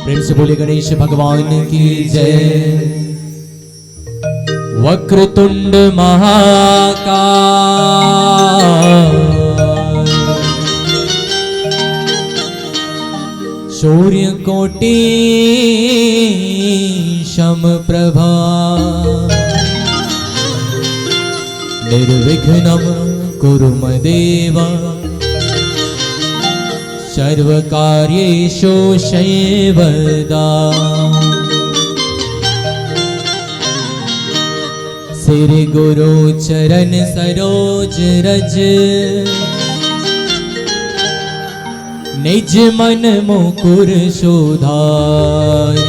प्रेम से बोले गणेश भगवान की जय। वक्रतुंड महाकाय सूर्य कोटि समप्रभा निर्विघ्नं कुरु मदेव सर्वकार्येषु सर्वदा। श्री गुरु चरण सरोज रज निज मन मुकुर सुधार।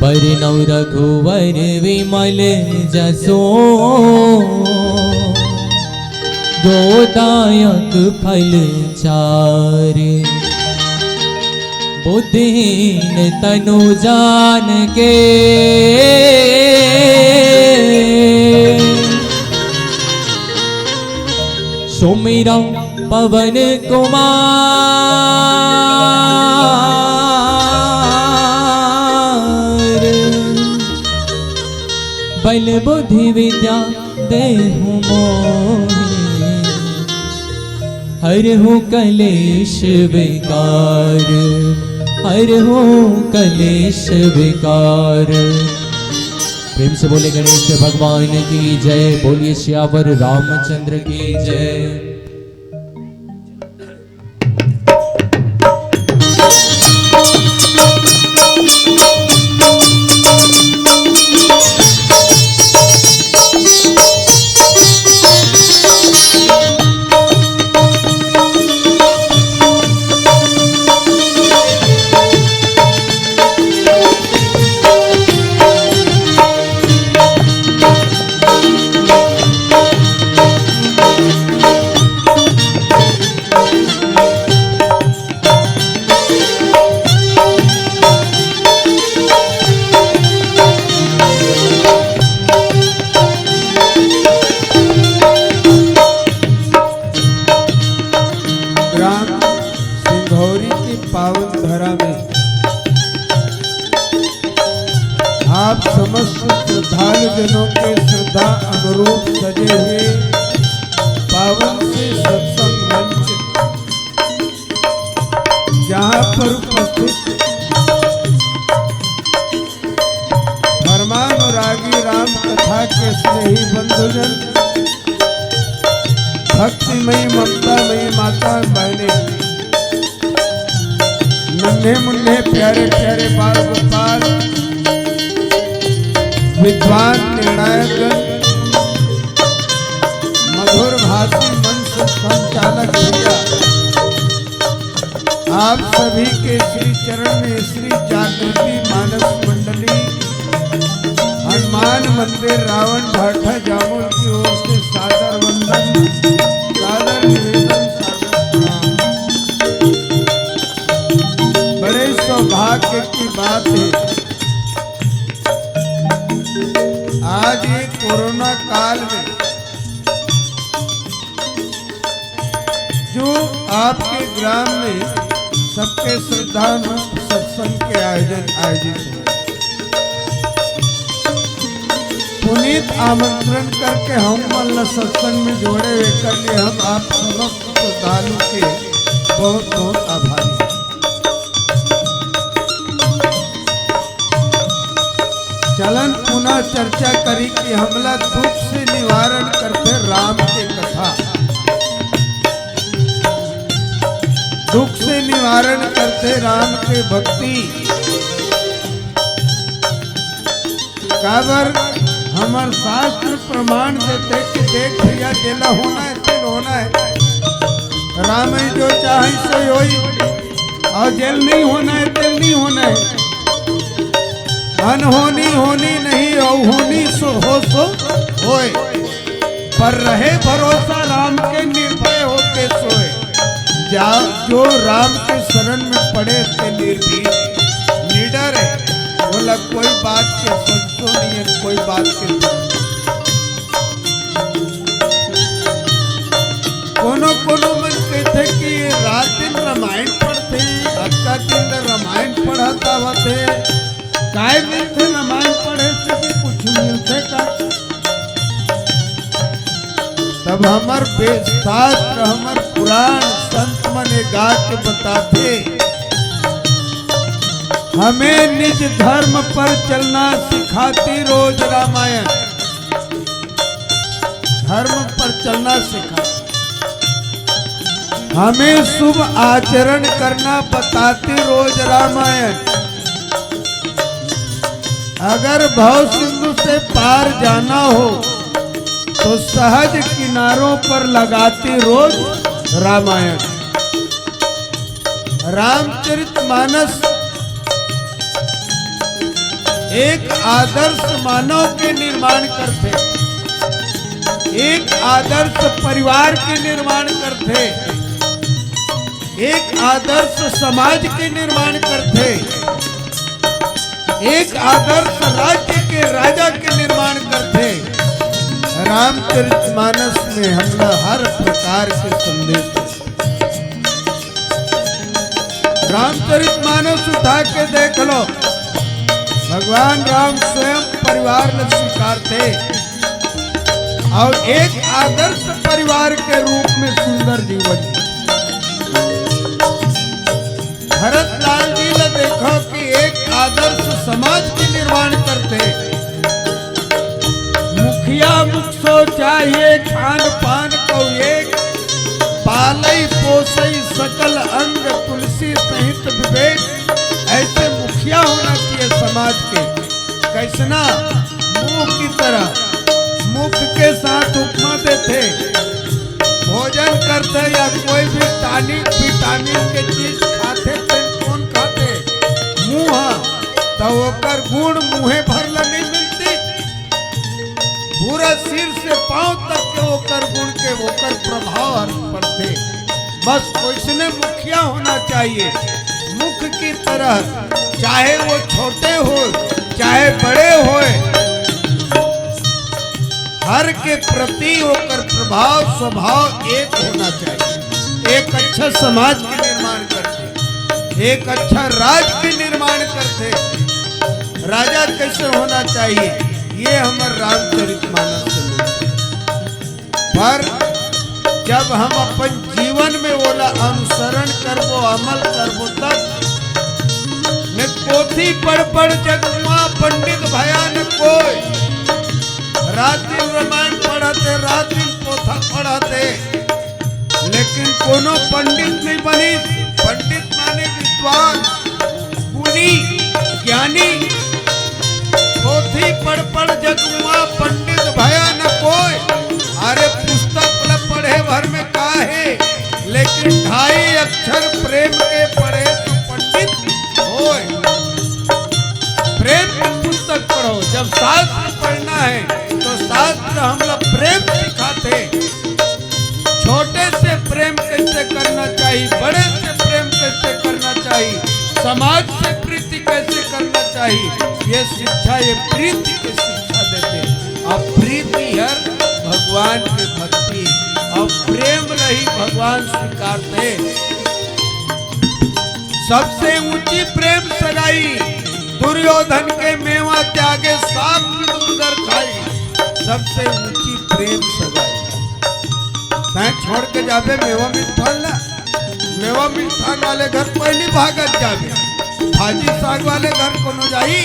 बरनौ रघुवर विमल जसो दोदायक फल चारि। बुद्धिहीन तनु जान के सुमिरौ पवन कुमार। बल बुद्धि विद्या देहु मोहि हरहु कलेश विकार। हरहु कलेश विकार। प्रेम से बोले गणेश भगवान की जय। बोलिए श्यावर रामचंद्र की जय। आप समस्त श्रद्धालु जनों के श्रद्धा अनुरूप सजे हुए पावन से सत्संग मंच, जहाँ पर उपस्थित धर्मानुरागी राम कथा के स्नेही बंधुजन, भक्तिमयी ममतामयी माता बहने, नन्हे मुन्ने प्यारे प्यारे बाल गोपाल, विद्वान निर्णायक, मधुर भाषी मंच संचालक भैया, आप सभी के श्री चरण में श्री जागृति मानस मंडली हनुमान मंदिर रावण भाठा जामुल की ओर से सादर वंदन, सादर निवेदन, सादर प्रणाम। बड़े सौभाग्य की बात है, आज ये कोरोना काल में जो आपके ग्राम में सबके श्रद्धानुरूप सत्संग के आयोजित हुए, पुनीत आमंत्रण करके हम मल्ल सत्संग में जोड़े हुए कर लिए हम आप समस्त श्रद्धालु के बहुत बहुत आभारी। चलन पुनः चर्चा करी कि हमला दुख से निवारण करते राम के कथा, दुख से निवारण करते राम के भक्ति। काबर हमार शास्त्र प्रमाण देते कि देख भैया जेला होना है तेल होना है, राम जो चाहे सो होई, और जेल नहीं होना है तेल नहीं होना है। अनहोनी होनी नहीं अहोनी सो होए, पर रहे भरोसा राम के निर्भय होके सोए। जो राम के शरण में पड़े थे निर्भीक निडर है, बोला कोई बात के संसो नहीं है, कोई बात के कोनो मन कहते कि रात दिन रामायण पढ़ते, अक्का दिन हमर शास्त्र हमर पुराण संत मने गा के बताते, हमें निज धर्म पर चलना सिखाती रोज रामायण। धर्म पर चलना सिखाती, हमें शुभ आचरण करना बताती रोज रामायण। अगर भव सिंधु से पार जाना हो तो सहज किनारों पर लगाती रोज रामायण। रामचरितमानस एक आदर्श मानव के निर्माण करते, एक आदर्श परिवार के निर्माण करते, एक आदर्श समाज के निर्माण करते, एक आदर्श राज्य के राजा के निर्माण करते। रामचरितमानस में हमने हर प्रकार के संदेश, रामचरितमानस उठा के देख लो, भगवान राम स्वयं परिवार में स्वीकारते और एक आदर्श परिवार के रूप में सुंदर जीवन। भरत लाल जी ने देखो कि एक आदर्श समाज के निर्माण करते। मुखिया मुख सो चाहिए खान पान को एक, पालई पोसई सकल अंग तुलसी सहित विवेक। ऐसे मुखिया होना चाहिए समाज के। कैसना? मुख की तरह, मुख के साथ उपमा देते, भोजन करते या कोई भी टॉनिक विटामिन के चीज खाते थे, कौन खाते? मुँह, तो ओकर गुण मुँहे भरला नहीं मिलती। पूरा सिर से पांव तक के ओकर गुण के ओकर प्रभाव पड़ते। बस वैसने मुखिया होना चाहिए, मुख की तरह, चाहे वो छोटे हो चाहे बड़े होए, हर के प्रति होकर प्रभाव स्वभाव एक होना चाहिए। एक अच्छा समाज के निर्माण करते, एक अच्छा राज्य के निर्माण करते। राजा कैसे होना चाहिए, ये हमारे रामचरितमानस पर जब हम अपन जीवन में बोला अनुसरण करबो, अमल करबो, तब न पोथी पढ़ जगुआ पंडित भया न कोई। रात दिन रामायण पढ़ते, रात दिन पोथा पढ़ते, लेकिन कोनो पंडित नहीं बनी। पंडित माने विद्वान, गुणी, ज्ञानी। पोथी पढ़ जगुआ पंडित भया न कोई। अरे पुस्तक पढ़े भर में का है, लेकिन 2.5 अक्षर प्रेम के पढ़े तो पंडित होए। प्रेम की पुस्तक पढ़ो। जब शास्त्र पढ़ना है तो शास्त्र हम लोग प्रेम सिखाते। छोटे से प्रेम कैसे करना चाहिए, बड़े से प्रेम कैसे करना चाहिए, समाज से प्रीति कैसे करना चाहिए, ये शिक्षा, ये प्रीति की शिक्षा देते। अब प्रीति है भगवान की भक्ति और प्रेम रही भगवान स्वीकारते। सबसे ऊंची प्रेम सगाई, दुर्योधन के मेवा त्यागे साप उधर खाई। सबसे ऊंची प्रेम सगाई। तैं छोड़ के जाबे मेवा मिठान ला, मेवा मिठान वाले घर पहली भागत जाबे, भाजी साग वाले घर को न जाई,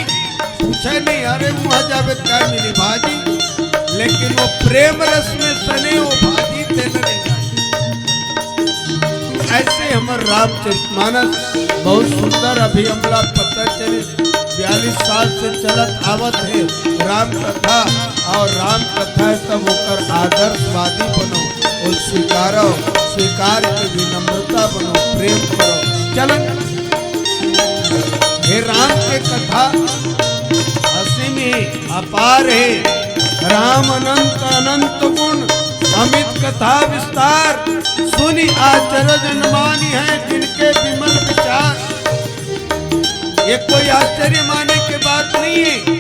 पूछे नहीं अरे वहां जाबे क्या मिली भाजी, लेकिन वो प्रेम रस में सने वो भाजी देने नहीं। ऐसे हमारे रामचरितमानस बहुत सुंदर। अभी हमला पता चले 42 साल से चलत आवत है राम कथा, और राम कथा तब होकर आदर्शवादी बनो और स्वीकारो, स्वीकार के विनम्रता बनो, प्रेम करो। चलन हे राम के कथा असीम अपार है। राम अनंत अनंत गुण अमित कथा विस्तार, सुनि आचरज अनुमानी है जिनके विमल विचार। ये कोई आश्चर्य माने की बात नहीं है,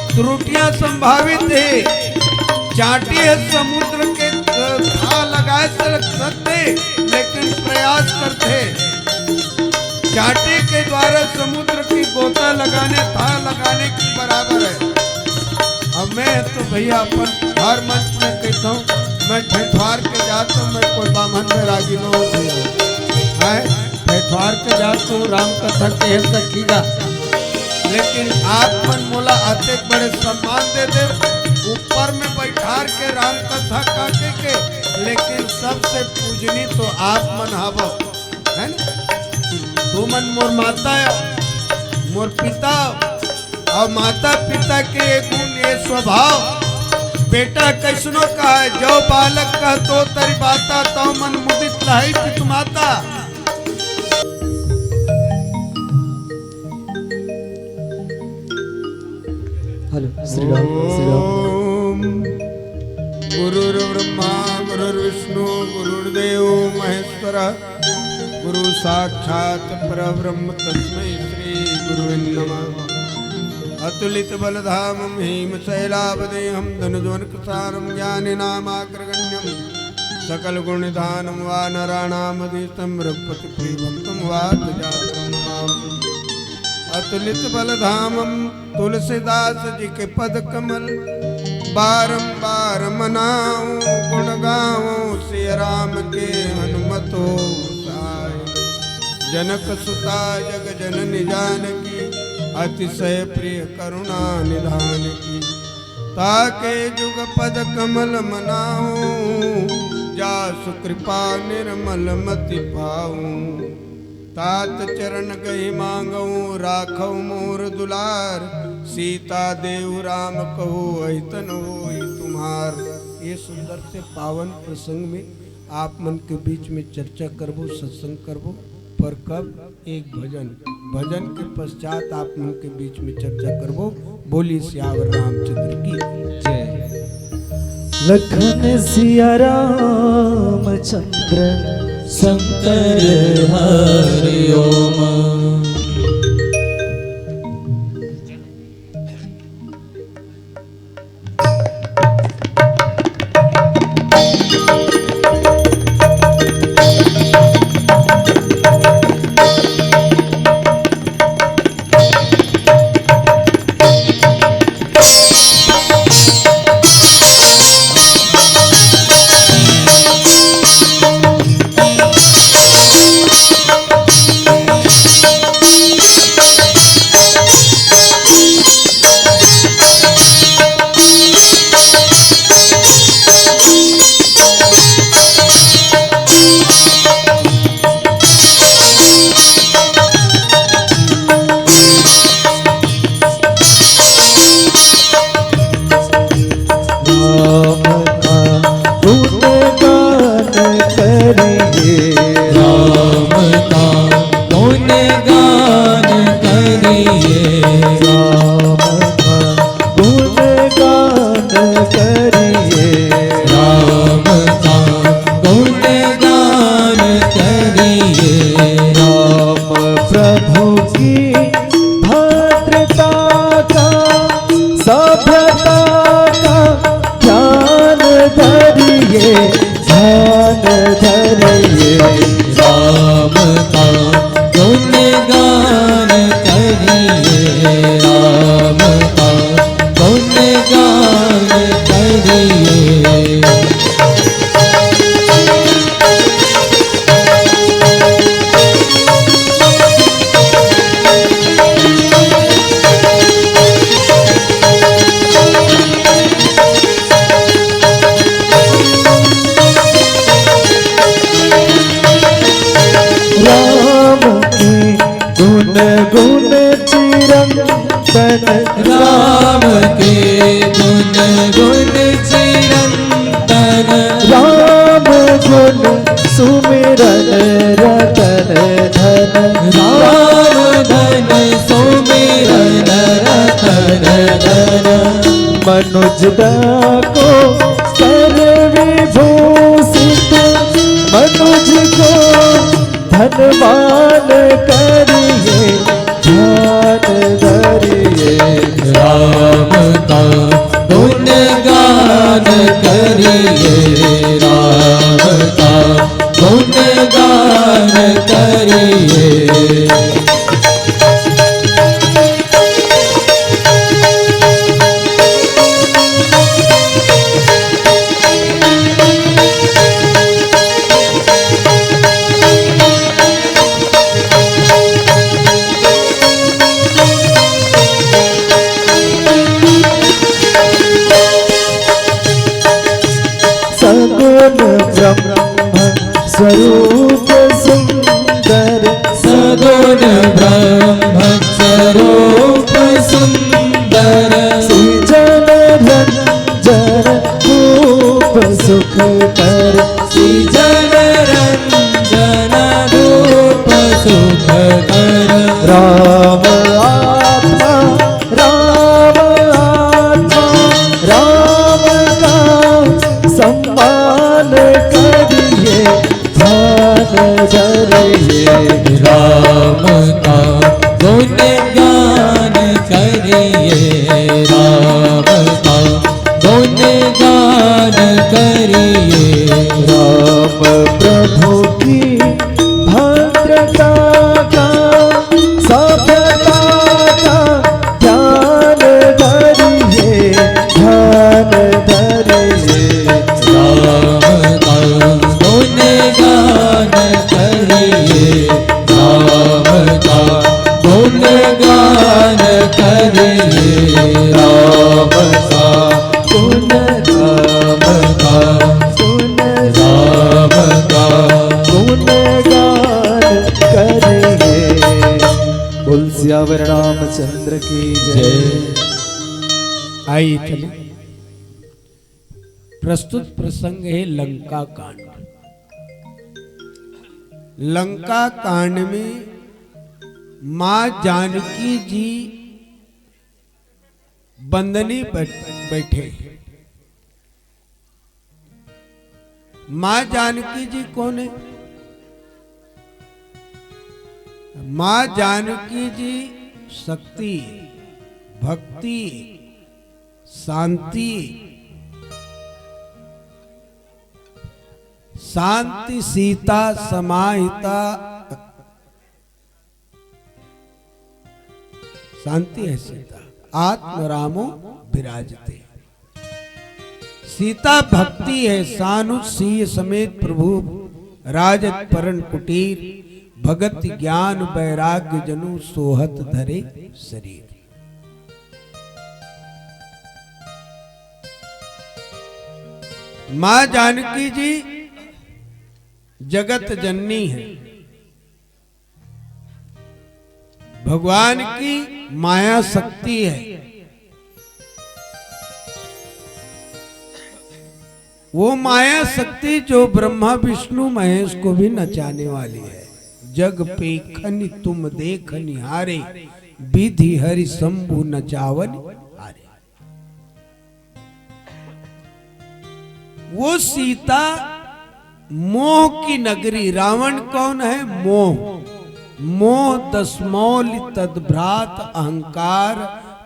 त्रुटियां संभावित है। चाटी है समुद्र के था लगाए सकते, लेकिन प्रयास करते। चाटी के द्वारा समुद्र की गोता लगाने था लगाने की बराबर है। अब मैं तो भैया अपन हर मंच में कहता हूँ, मैं ठेठवार के जाता हूँ, मैं कोई बामन में रागी नो है, ठेठवार के जाता हूँ, राम कथा कह सकीगा, लेकिन आप मन मोला आते बड़े सम्मान दे दे, ऊपर में बैठार के राम कथा काटे के, लेकिन सबसे पूजनी तो आप मन हवो है ना। तू मन मोर माता मोर पिता और माता पिता के गुण ये स्वभाव, बेटा कैसनो का है जो बालक का तो तरी बाता तो मन मुदित लाई पितु माता। हेलो श्री राम श्री राम। ओम गुरुर्ब्रह्मा गुरुर्विष्णु गुरुर्देव महेश्वर गुरु साक्षात परब्रह्म तस्मै श्री गुरुवे नमः। अतुलित बलधामं हेमशैलावदेहं धनुजोन्कसारं ज्ञानिनामाग्रगण्यं सकल गुणनिधानं वानराणामधीशं रघुपतिप्रियभक्तं वातजातं नमामि। अतुलित बलधामं तुलसीदास जी के पद कमल, बारंबार मनाऊं गुण गाऊं श्री राम के हनुमतो सहाय। जनक सुता जग जननी जानकी, अतिशय प्रिय करुणा निधान की। ताके जुग पद कमल मनाऊं, जासु कृपा निर्मल मति पाऊं। तात चरण गहि मांगऊं, राखऊ मोर दुलार। सीता देव राम कहो ऐतन होई तुम्हार। ये सुंदर से पावन प्रसंग में आप मन के बीच में चर्चा करबो, सत्संग करबो, पर कब एक भजन के पश्चात आप मन के बीच में चर्चा करबो। बोली सियावर रामचंद्र की जय। लखन सिया रामचंद्र शंकर हरि ओम। राम के गुण गुण चिरंतन, राम गुण सुमिरन रतन धन, राम धन सुमिरन रतन धन। मनुज को सर्वभूषित, मनुज को धनवान करिए ध्यान धरिए। राम का गुण गान करिए, राम का गुण गान करिए। गुण ब्रह्मस्वरूप सुंदर सृजन रंजन रूप सुखकर सृजन रंजन रूप सुखकर राम आत्मा राम आत्मा राम का सम्मान करिए ध्यान धरिए राम का गुण गान करिए राम का गुण गान करिए राम प्रभु की भद्रता का सभ्यता का ध्यान धरिए ध्यान धरिए राम का गुण गान करिए राम का गुण गान करिए राम का गुण राम का गुण राम का गुणगान करेंगे। बोल सियावर रामचंद्र की जय। जय। आइए चले। प्रस्तुत प्रसंग है लंका कांड। लंका कांड में मां जानकी जी बंदनी बैठे। मां जानकी जी कौन है? मां जानकी जी शक्ति, भक्ति, शांति, शांति सीता समाहिता, शांति है सीता, आत्मरामो विराजते। सीता भक्ति है, सानुसीय समेत प्रभु राजत परन कुटीर, भगत ज्ञान वैराग्य जनु सोहत धरे शरीर। मां जानकी जी जगत जननी है, भगवान की माया शक्ति है। वो माया शक्ति जो ब्रह्मा विष्णु महेश को भी नचाने वाली है। जग पेखनि तुम देख निहारे, विधि हरि शंभु नचावन हारे। वो सीता मोह की नगरी, रावण कौन है? मोह। मोह दशमौल तद्भ्रात अहंकार,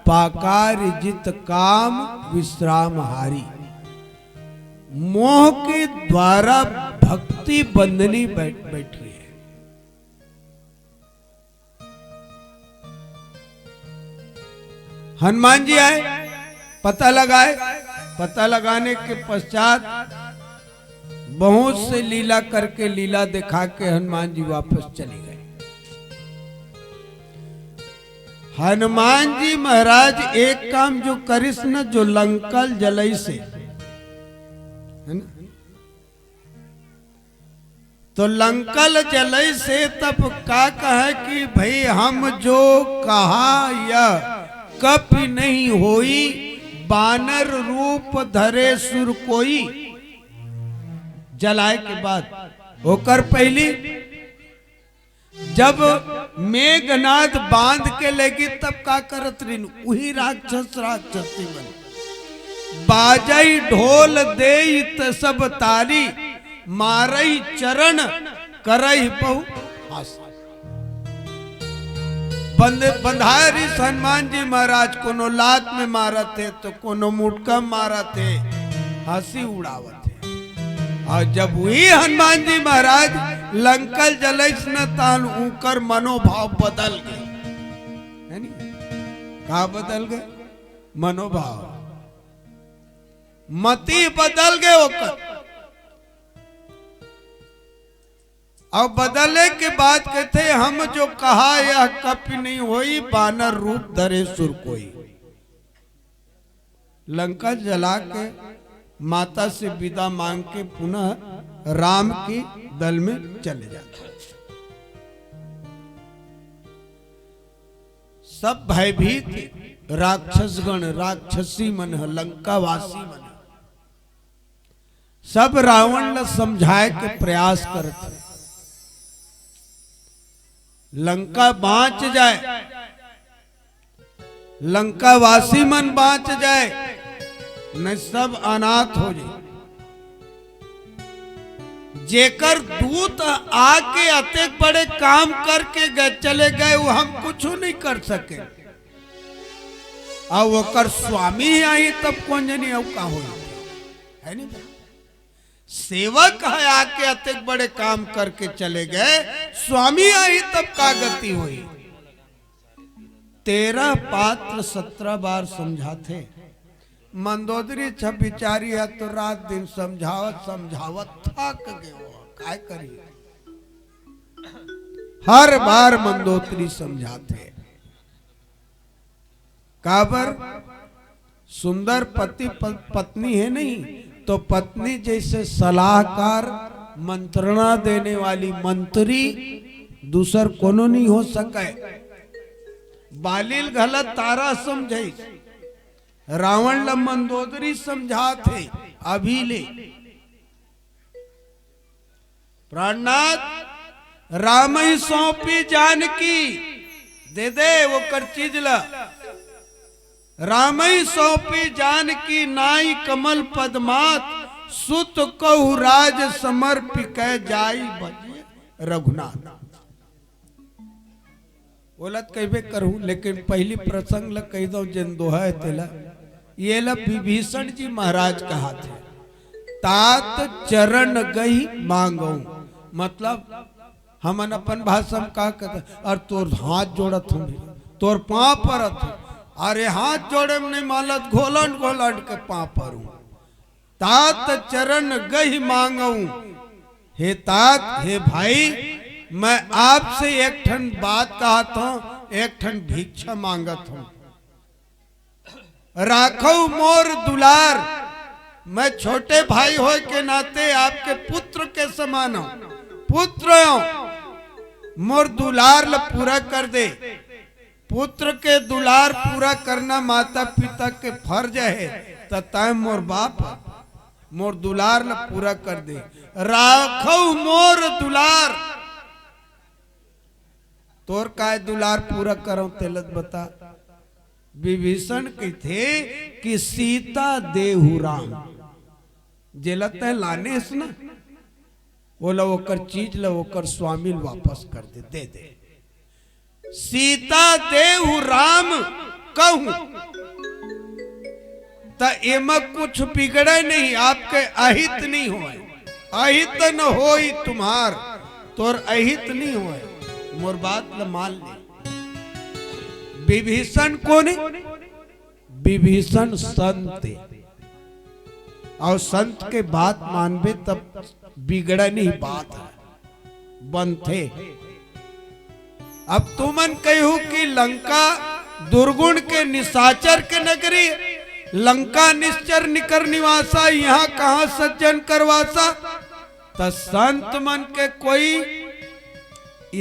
पाकार जित काम विश्राम हारी। मोह के द्वारा भक्ति बंधनी बैठी है। हनुमान जी आए, पता लगाए। पता लगाने के पश्चात बहुत से लीला करके, लीला दिखा के हनुमान जी वापस चले गए। हनुमान जी महाराज एक काम जो करिस न, जो लंकल जलई से, है ना? तो लंकल जलई से तब का कहे कि भाई हम जो कहा यह कपि नहीं होई, बानर रूप धरे सुर कोई। जलाए के बाद होकर पहली जब मेघनाद बांध के लेगी तब का करत रिन, वही राक्षस राक्षसी बन। बाजई ढोल देई त सब तारी, मारई चरण करई बहु आशा। बंधारी हनुमान जी महाराज कोनो लात में मारा थे तो कोनो मुटका मारा थे, हंसी उड़ावत थे। और जब हुई हनुमान जी महाराज लंकल जलैस न तान, ऊकर मनोभाव बदल गए। है नी? कहा बदल गए? मनोभाव, मति बदल गए ओकर। और बदले के बाद कहते हम जो कहा यह कपि नहीं होई, बानर रूप धरे सुर कोई। लंका जला के माता से विदा मांग के पुनः राम के दल में चले जाते। सब भयभीत राक्षसगण राक्षसी मन है, लंकावासी मन है। सब रावण ने समझाए के प्रयास करते लंका बाँच जाए, लंकावासी मन बाँच जाए, न सब अनाथ हो जाए। जेकर दूत आके अतेक बड़े काम करके गए चले गए, वो हम कुछ नहीं कर सके। अब वो स्वामी आई तब कौन जानी अब का हो है नहीं। सेवक है आके अतेक बड़े काम करके चले गए, स्वामी आई तब का गति हुई। 13 पात्र 17 बार समझाते। मंदोदरी छप बिचारी है तो रात दिन समझावत समझावत थक गए। काय करिए, हर बार मंदोदरी समझाते। काबर सुंदर पति पत्नी है नहीं, तो पत्नी जैसे सलाहकार मंत्रणा देने वाली मंत्री दूसर कोनो नहीं हो सके। बालिल गलत तारा समझे, रावण ल मंदोदरी समझाते। अभी ले प्राणनाथ राम ही सौंपी जानकी, दे दे वो कर चीज ला। राम ही सौंपी जानकी, नाई कमल पदमात, सुत कहु राज समर्पिक जाई बजे रघुनाथ। बोलत कहबे करूं, लेकिन पहली प्रसंग ल कह दो जन दोहा तेला। ये ला विभीषण जी महाराज कहा थे, तात चरण गई मांगो। मतलब हमन अपन भाषा में का कहते, और तोर हाथ जोड़त हूँ, तोर पाँव परत हूँ। अरे हाथ जोड़े में नहीं मालत, घोलट घोलट के पाँव पर हूँ। तात चरण गई मांगू, हे तात हे भाई, मैं आपसे एक ठन बात कहता हूँ, एक ठन भिक्षा मांगत हूँ। राखो मोर दुलार, मैं छोटे भाई हो के नाते आपके पुत्र के समान हूं। पुत्र हूं, मोर दुलार ल पूरा कर दे। पुत्र के दुलार पूरा करना माता पिता के फर्ज है, तय मोर बाप मोर दुलार ल पूरा कर दे। राखो मोर दुलार, तोर काय दुलार पूरा करो तेलत बता। विभीषण के थे कि सीता देहु राम, जेलत है लाने से ना, बोला वो कर चीज ला, वो कर स्वामी वापस कर दे दे। सीता देहु राम कहूं तो एमा कुछ बिगड़े नहीं, आपके अहित नहीं होए। अहित न होई तुम्हार, तोर अहित नहीं होए। मोर बात ल मान ले। विभीषण कौन है? विभीषण संत है, और संत के बात मानबे तब बिगड़ा नहीं बात है, बनते। अब तुमन कहू कि लंका दुर्गुण के निशाचर के नगरी, लंका निश्चर निकर निवासा, यहाँ कहाँ सज्जन करवासा। तो संत मन के कोई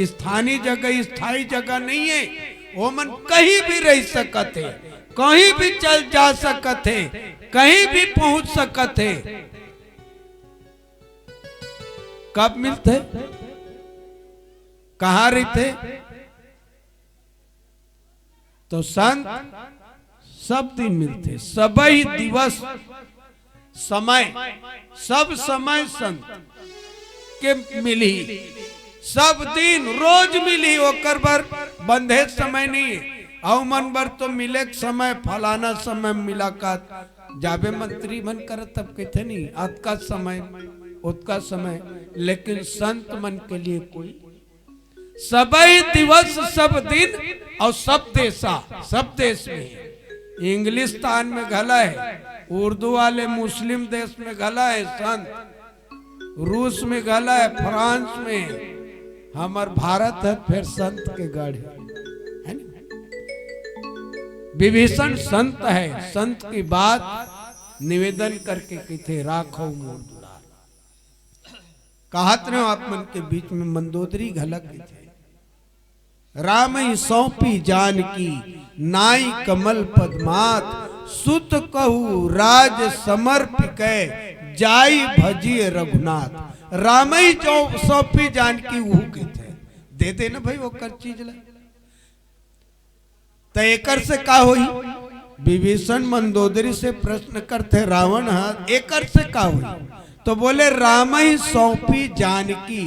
स्थानीय जगह स्थायी जगह नहीं है, वो मन कहीं भी रह सकते, कहीं भी चल जा सकते, कहीं भी पहुंच सकते। कब मिलते, कहाँ रहते? तो संत सब दिन मिलते, सब ही दिवस समय, सब समय संत के मिली, सब दिन रोज मिली। ओकर बर बंधे समय नहीं, औ मन बर तो मिले समय, फलाना समय मुलाकात जाबे मंत्री मन कर तब कहते नहीं आज का समय उतका समय। लेकिन संत मन के लिए कोई सबई दिवस, सब दिन और सब देशा, सब देश में। इंग्लिस्तान में घला है, उर्दू वाले मुस्लिम देश में घला है संत, रूस में घला है, फ्रांस में। हमार भारत है फिर संत के गढ़ है ना। विभीषण संत है, संत की बात निवेदन करके कहते राखो मोर दुलार। कहत रहे हो आप मन के बीच में मंदोदरी घलक थे, राम ही सौंपी जानकी नाई कमल पद्मात सुत कहू राज समर्पिकै जाई भजिए रघुनाथ। राम ही जो सौंपी जानकी वो कहते दे देना भाई वो कर चीज ला तो एकर से का होई। विभीषण मंदोदरी से प्रश्न करते रावण एकर से का हुई तो बोले राम ही सौंपी जानकी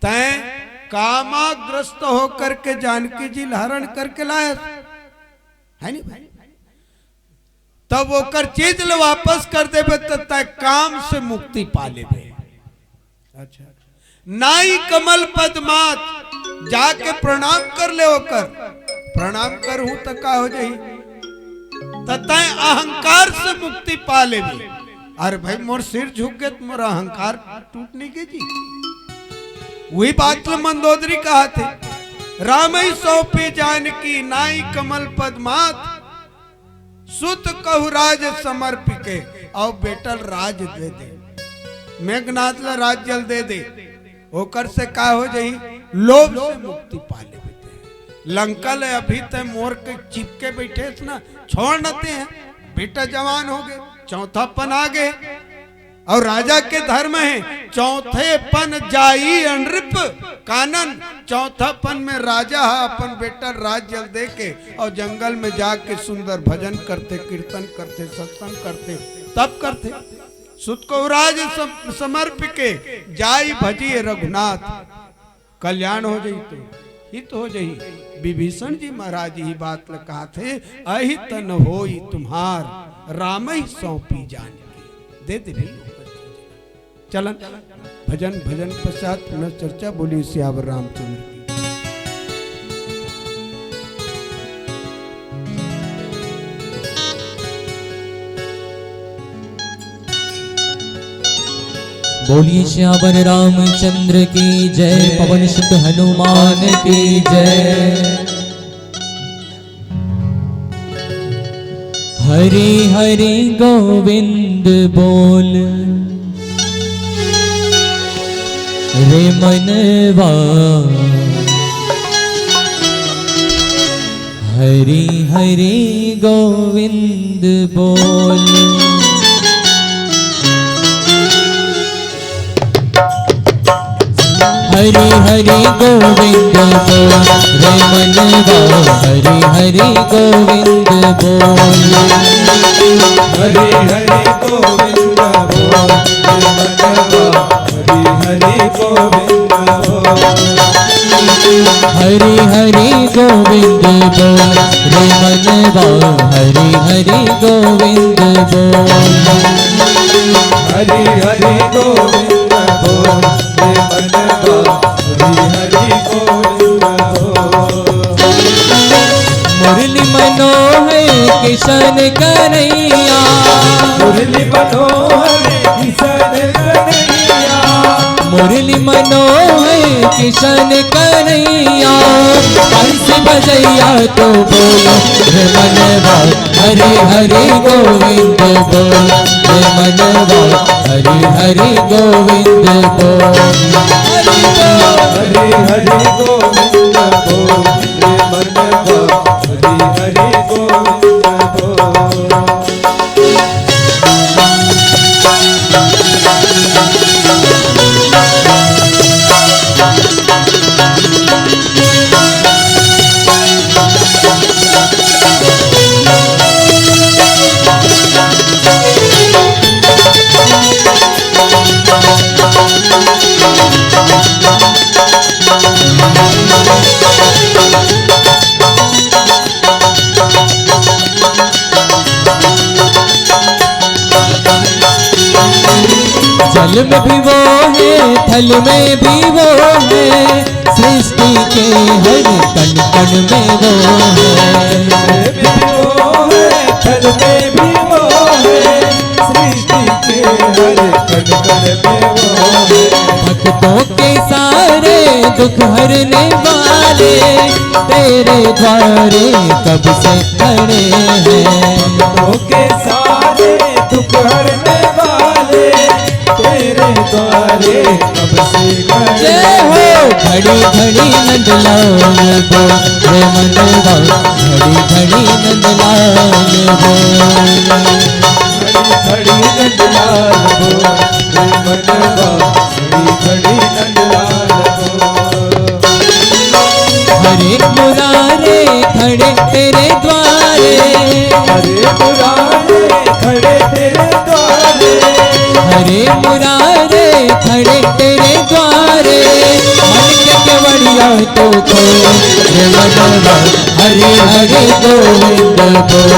तय कामाग्रस्त होकर के जानकी जी हरण करके लाए है नहीं भाई। तब वो कर चीज ले वापस कर दे तो तय काम से मुक्ति पा ले। अच्छा नाई कमल पद्मात जाके प्रणाम कर ले होकर प्रणाम कर हूं तो का हो जाई तय अहंकार से मुक्ति पा ले। अरे भाई मोर सिर झुक गए तो मोरा अहंकार टूटने के जी वही बात तो मंदोदरी कहा थे। राम ही सौंपे जानकी नाई कमल पद्मात सुत कहु राज समर्पिके और बेटल राज दे दे मेघनाथ ला राज जल दे दे होकर से का हो जाई लोभ से मुक्ति पा ले। लंका ले अभी तक मोर के चिपके बैठे ना छोड़ नते हैं बेटा जवान हो गए चौथापन आ गए और राजा के धर्म है चौथे पन जाई अनृप कानन। चौथापन में राजा अपन बेटा राज जल दे के और जंगल में जाके सुंदर भजन करते कीर्तन करते सत्संग करते तब करते सुत को राज समर्पिके जाई भजिए रघुनाथ। कल्याण हो जाई तो हित हो जाई। विभीषण जी महाराज ही बात कहा थे अहित न होई तुम्हार राम ही सौंपी जानकी दे दे। चलन भजन भजन पश्चात पुनः चर्चा। बोली सियावर रामचंद्र की। बोलिए श्यावर रामचंद्र की जय। पवन सुत हनुमान की जय। हरि हरि गोविंद बोल रे मनवा हरि हरि गोविंद बोल। हरि हरि गोविंद बोल रे मनवा हरि हरि गोविंद बोल। हरि हरि गोविंद बोल रे मनवा हरि हरि गोविंद बोल। हरि हरि गोविंद बोल रे मनवा हरि हरि गोविंद बोल। हरि हरि गोविंद बोल रे मनवा हरि हरि गोविंद बोल। मुरली मनोहर किशन कन्हैया मुरली मनोहर किशन कन्हैया मुरली मनोहर किशन कन्हैया हंस बजैया तो बोलो रे मनवा हरि हरि गोविंद बोल रे मनवा हरि हरि गोविंद बोल। हरि हरि गोविंद बोल रे मनवा हरि हरि गोविंद बोल। जल में भी वो है थल में भी वो है सृष्टि के हर कण कण में वो है। थल में भी वो है सृष्टि के हर कण कण में वो है। भक्तों के सारे दुख हरने वाले तेरे द्वारे कब से खड़े हैं। भक्तों के सारे दुख हरने वाले तेरे द्वारे कब से खड़े। जय हो घड़ी घड़ी नंदलाल बोल रे मनवा, घड़ी घड़ी नंदलाल बोल। घड़ी नंदलाल बोल रे मनवा, घड़ी नंदलाल बोल। हरे मुरारे खड़े तेरे द्वारे, हरे मुरारे खड़े तेरे द्वारे, हरे मुरारे खड़े तेरे द्वारे, मन के केवड़िया तो खोल रे मनवा, हरे हरे गोविंद बोल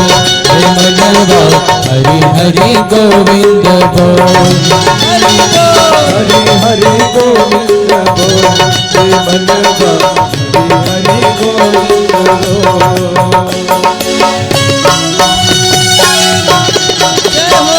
रे मनवा, हरे हरे गोविंद बोल। हरि बोल हरे हरे गोविंद बोल रे मनवा, हरे हरे गोविंद बोल। जय हो।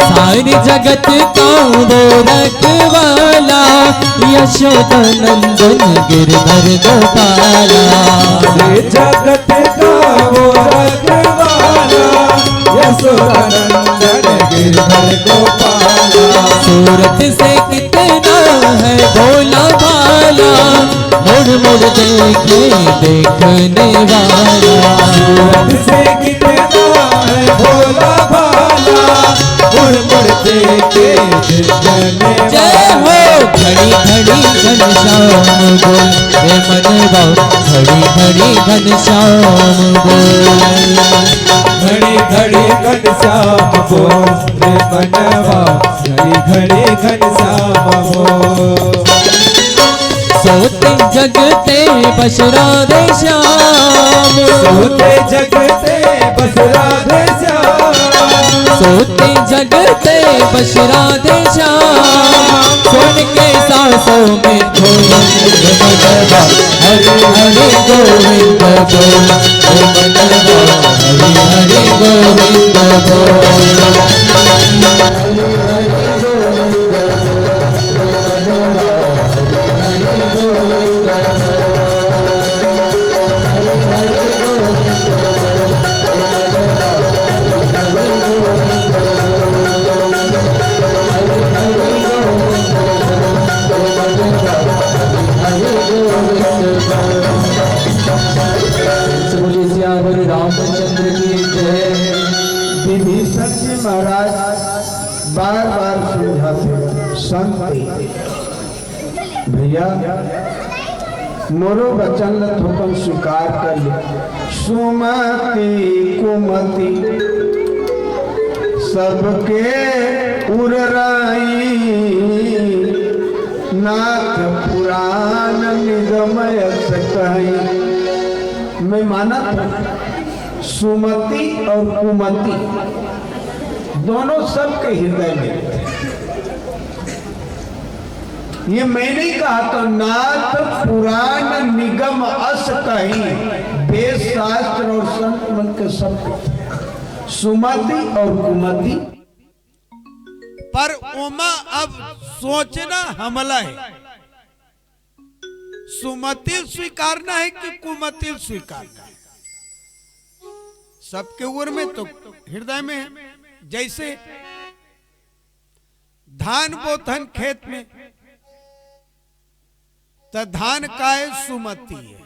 सारी जगत का वो रखवाला, यशोदा नंदन गिरधर गोपाला। सारे जगत का वो रखवाला, यशोदानंदन गिरधर गोपाला। सूरत से कितना है भोला भाला, मुड़ मुड़ देखे देखने वाला। सूरत से कितना है भोला भाला, मुड़ मुड़ देखे देखने जय वाला। हो। घड़ी घड़ी घनश्याम बोल रे मनवा, घड़ी घड़ी घनश्याम बोल। घड़ी घड़ी घनश्याम बोल रे मनवा, घड़ी घड़ी घनश्याम बोल। सोते जगते बस राधे श्याम, सोते जगते बस राधे श्याम, सोते जगते बस राधे श्याम। सुन के सांसों में खोल रे मनवा, हरे हरे गोविंद बोल रे मनवा, हरे हरे गोविंद बोल। रामचंद्र की जय। विभीषण जी महाराज बार बार समझाते शांति भैया, मोरो वचन थोपन स्वीकार कर ले। सुमति कुमति सबके उड़राई, नाथ पुराण निगमय कहीं। मैं माना था सुमति और कुमति दोनों सबके हृदय में थे। ये मैं नहीं कहा तो नाथ पुराण निगम अस कहीं, वेद शास्त्र और संत मन के सब सुमति और कुमति। पर उमा अब सोचना हमला है, सुमति स्वीकारना है कि कुमति स्वीकारना है। सबके उर में तो हृदय में है। जैसे धान बोथन खेत में तो धान का है सुमति है,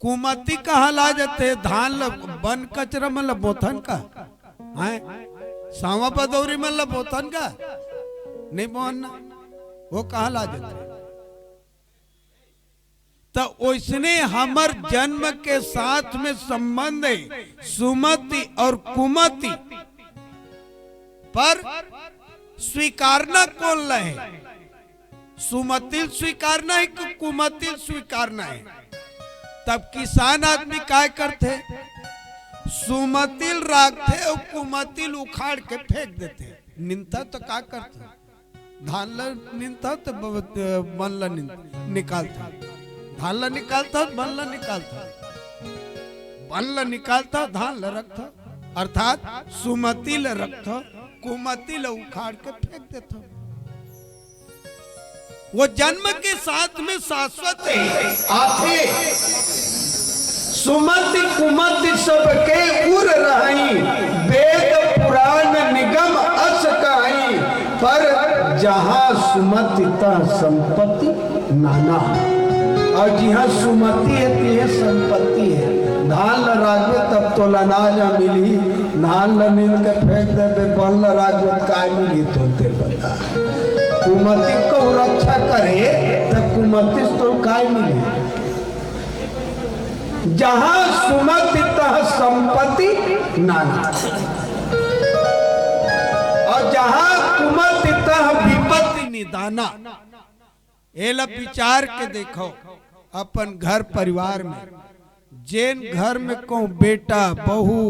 कुमति कहाँ ला जाते धान बन कचरा में बोथन का है, सावा बदौरी में बोथन का नहीं बोलना, वो कहाँ ला जाते। तो उसने हमर जन्म के साथ में संबंध है सुमति और कुमति, पर स्वीकारना कौन रहे, सुमति स्वीकारना है कि कुमति स्वीकारना है। तब किसान आदमी क्या करते, सुमतिल रखते और कुमतिल उखाड़ के फेंक देते। निंदा तो क्या करते, धान ला निंता तो मन ला निकालता, धान ला निकालता मन ला निकालता, मन ला निकालता धान ला रखता, अर्थात सुमति ला रखता, कुमति ला उखाड़ के फेंक देता। वो जन्म के साथ में शाश्वत है आथे, सुमति कुमति सबके उर रही, वेद पुराण निगम अस कहीं, पर जहां सुमति तह संपत्ति नाना, और जहां सुमति है तिह संपत्ति है। धान ल रागवे तब तो अनाज मिली, धान ल नींद के फेंक दे बन ल रागवे का मिली तो ते बता। कुमति को रक्षा करे तब कुमति तो काय मिली। जहां सुमति तह संपत्ति नाना, और जहां कुमति तह विपत्ति निदाना। एला विचार के देखो अपन घर परिवार में, जेन घर में को बेटा बहू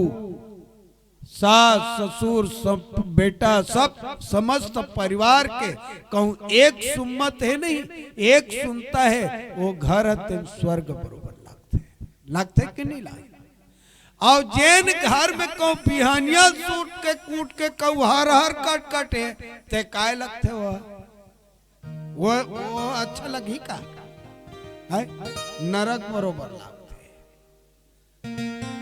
सास ससुर सब बेटा सब समस्त परिवार के कहूं एक सुमत है नहीं, एक सुनता है, वो घर है स्वर्ग बरोबर लगते कि नहीं लगते। और जेन घर में कहूं बिहानिया सूट के कूट के कहूं हर हर कट कटे ते काय लगते वो अच्छा लगी का है, नरक बरोबर लगते।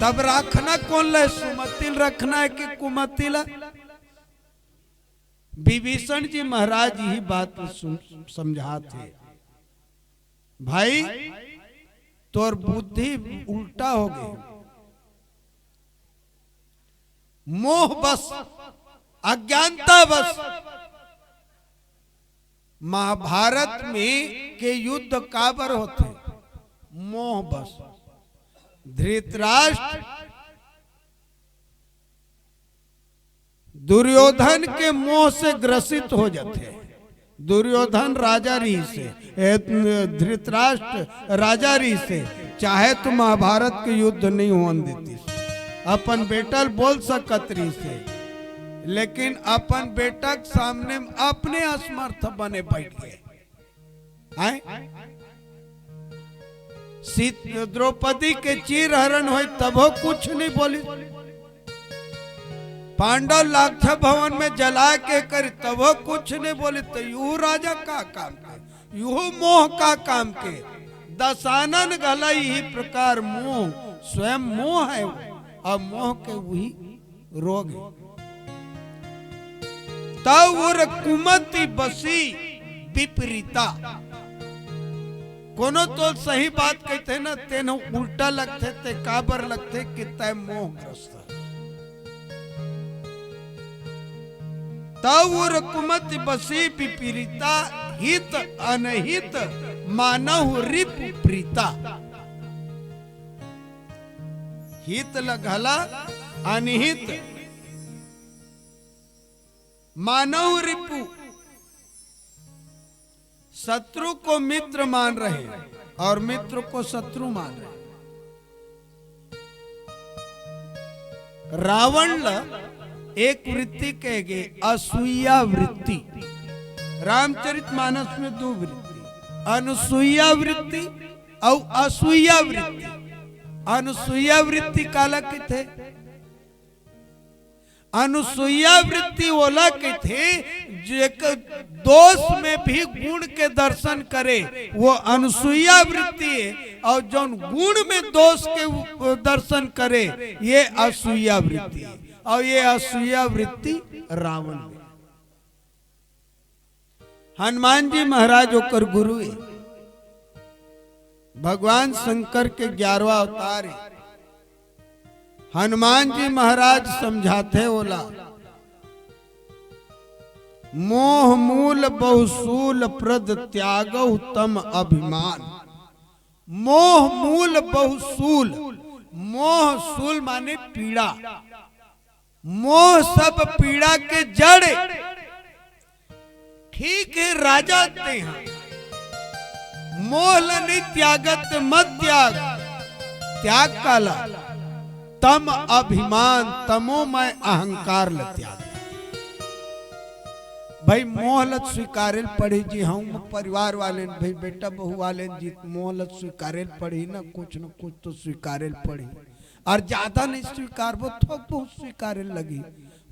तब रखना कौन ले, सुमतिल रखना है कि कुमतिल? विभीषण जी महाराज यही बात समझाते, भाई तोर बुद्धि उल्टा हो गई, मोह बस अज्ञानता बस। महाभारत में के युद्ध काबर होते, मोह बस। धृतराष्ट्र दुर्योधन के मोह से ग्रसित हो जाते हैं। दुर्योधन राजा री से, धृतराष्ट्र राजा री से, चाहे तो महाभारत के युद्ध नहीं होने देती, अपन बेटा बोल सकत रही से, लेकिन अपन बेटा के सामने अपने असमर्थ बने बैठ गए। द्रौपदी के चीर हरण हुई तब कुछ नहीं बोली, पांडव लाक्षा भवन में जला के कर तब कुछ नहीं बोले। तो यू राजा का काम के, यू मोह का काम के। दशानन गला ही प्रकार मोह, स्वयं मोह है और मोह के वही रोग है। तब कुमति बसी विपरीता, कोनो तो सही बात कहते ना, तेन उल्टा लगते ते काबर लगते कि तय मोहग्रस्त। तब कुमति बसी विपरीता, हित अनहित मानव रिपु प्रीता। हित लगला अनहित मानव रिपु, शत्रु को मित्र मान रहे और मित्र को शत्रु मान रहे। रावण एक वृत्ति कह गए, असूया वृत्ति। रामचरितमानस में दो वृत्ति, अनुसूया वृत्ति और असूया वृत्ति। अनुसूया वृत्ति काला के थे, अनुसूया वृत्ति ओला के थे जो दोष में भी गुण के दर्शन करे, वो अनुसूया वृत्ति है। और जो गुण में दोष के दर्शन करे ये असूया वृत्ति है। और ये असूया वृत्ति रावण में। हनुमान जी महाराज होकर गुरु है, भगवान शंकर के 11वां अवतार है। हनुमान जी महाराज समझाते बोला, मोह मूल बहुसूल प्रद त्यागौ तम अभिमान। मोह मूल बहुसूल, मोह सूल माने पीड़ा, मोह सब पीड़ा के जड़। ठीक है राजा ते हैं, मोह नहीं त्यागत मत त्याग, त्याग काला तम अभिमान, तमो मैं अहंकार ल त्याग। भाई मोहलत स्वीकारे पड़ी जी, हम परिवार वाले भाई बेटा बहू वाले जी मोहलत स्वीकारे पड़ी ना कुछ तो स्वीकारे पड़ी, और ज्यादा नहीं स्वीकारबो तो बहुत स्वीकारे लगी।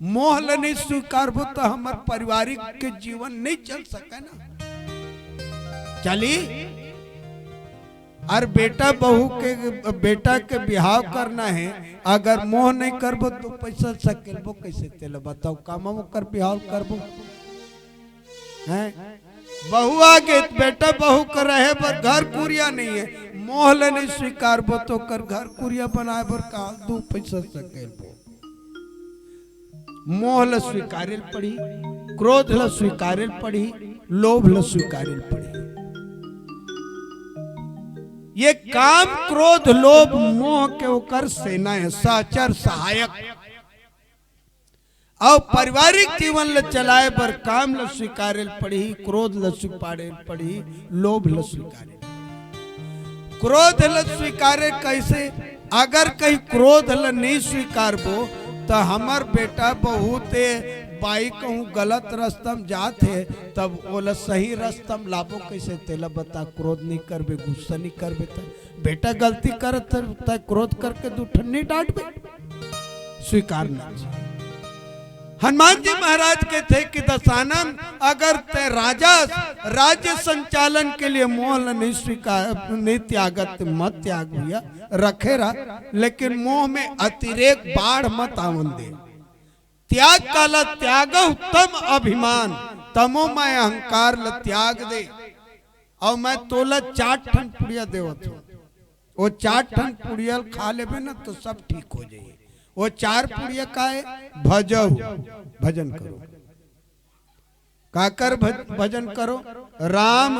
मोहल नहीं स्वीकारबो तो हमार पारिवारिक के जीवन नहीं चल सके ना चली। और बेटा बहू के बेटा के बिहाव करना है, अगर मोह नहीं करबो तो पैसा सकेलबो कैसे तेल बताओ, कामो कर बिहाव करबो हैं। बहू आगे बेटा बहू कर रहे पर घर कुरिया नहीं है, मोहल नहीं स्वीकारबो तो कर घर कुरिया बनाए पर का दो पैसा सकेलबो। मोह ल स्वीकारेल पड़ी, क्रोध ल स्वीकारेल पड़ी, लोभ ल स्वीकारेल पड़ी। ये काम क्रोध लोभ मोह के ओकर सेना है, सहचर सहायक। और पारिवारिक जीवन ल चलाए पर काम ल स्वीकारेल पड़ी, क्रोध ल स्वीकारेल पड़ी, लोभ ल स्वीकारेल। क्रोध ल स्वीकारे कैसे, अगर कहीं क्रोध ल नहीं स्वीकारबो तो हमार बेटा बहू ते बाई कहूँ गलत रास्तम जाते तब ओला सही रास्तम लाभो कैसे तेला बता। क्रोध नहीं करबे, गुस्सा नहीं करबे तो बेटा गलती करत है क्रोध करके दूठन्नी डांट बे, स्वीकारना चाहिए। हनुमान जी महाराज के थे कि दशानन अगर ते राजा राज्य संचालन के लिए मोह नहीं स्वीकार नहीं त्यागत मत त्याग भैया रखे रहा, लेकिन मोह में अतिरेक बाढ़ मत आवन दे। त्याग काला त्याग उत्तम अभिमान, तमो मैं अहंकार ल त्याग दे। और मैं तोला 4 ठन पुड़िया देवत हूँ, वो 4 ठन पुड़िया खा लेबे ना तो सब ठीक हो जाए। वो 4 पुड़िया का है, भजऊ भजन करो, काकर भजन करो, राम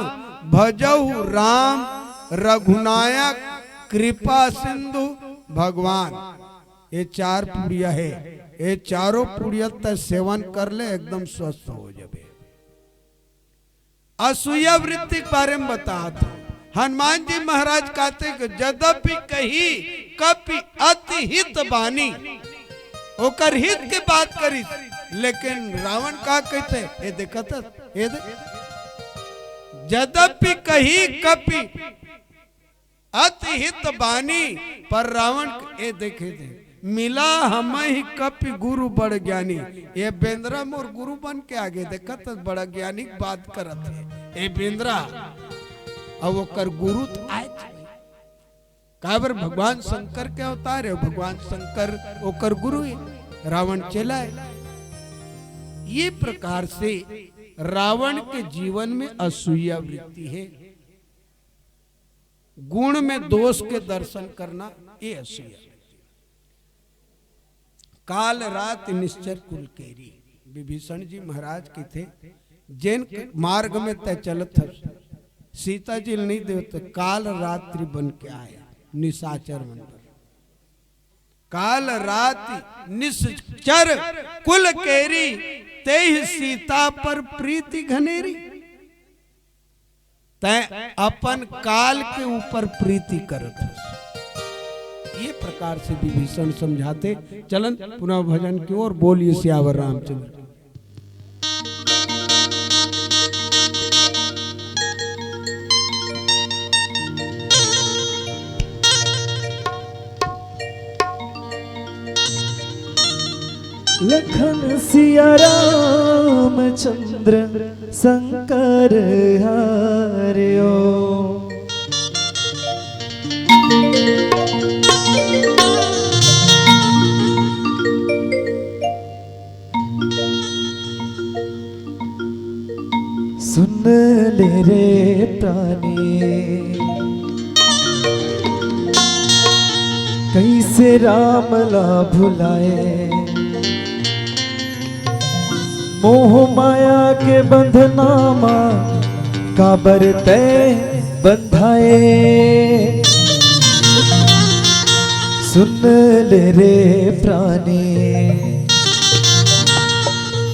भजऊ राम रघुनायक कृपा सिंधु भगवान। ये 4 पुड़िया है, ये चारों पुड़िया तक सेवन कर ले एकदम स्वस्थ हो जाए। असूया वृत्ति के बारे में बता था हनुमान जी महाराज कहते कि यद्यपि कही कपि अति हित बानी, ओकर हित के बात करी, लेकिन रावण का कहते ये देखत ये दे यद्यपि कही कपि अति हित बानी, पर रावण ये देखे थे मिला हम ही कपि गुरु बड़ ज्ञानी। ये बेंद्रा मोर गुरु बन के आगे देखत बड़ा ज्ञानी बात करत है ये बेंद्रा, और वो कर गुरु आए काबर भगवान शंकर के अवतार है, भगवान शंकर ओकर गुरु है, रावण चला है। ये प्रकार से रावण के जीवन में असूया वृत्ति है, गुण में दोष के दर्शन करना ये असूया। काल रात निश्चर कुलकेरी, विभीषण जी महाराज के थे जैन मार्ग में तय चलत था, सीता जी नहीं देवते काल रात्रि बन के आया निशाचर मंडल। काल रात निश्चर कुल केरी, ते सीता पर प्रीति घनेरी। तय अपन काल के ऊपर प्रीति करत। ये प्रकार से विभीषण समझाते। चलन पुनः भजन की ओर, बोलिए सियावर रामचंद्र। लखन सिया रामचंद्र शंकर हरिओ। सुन ले रे प्राणी कैसे राम ला भुलाए, मोह माया के बंधनामा काबर तय बंधाए। सुन ले रे प्राणी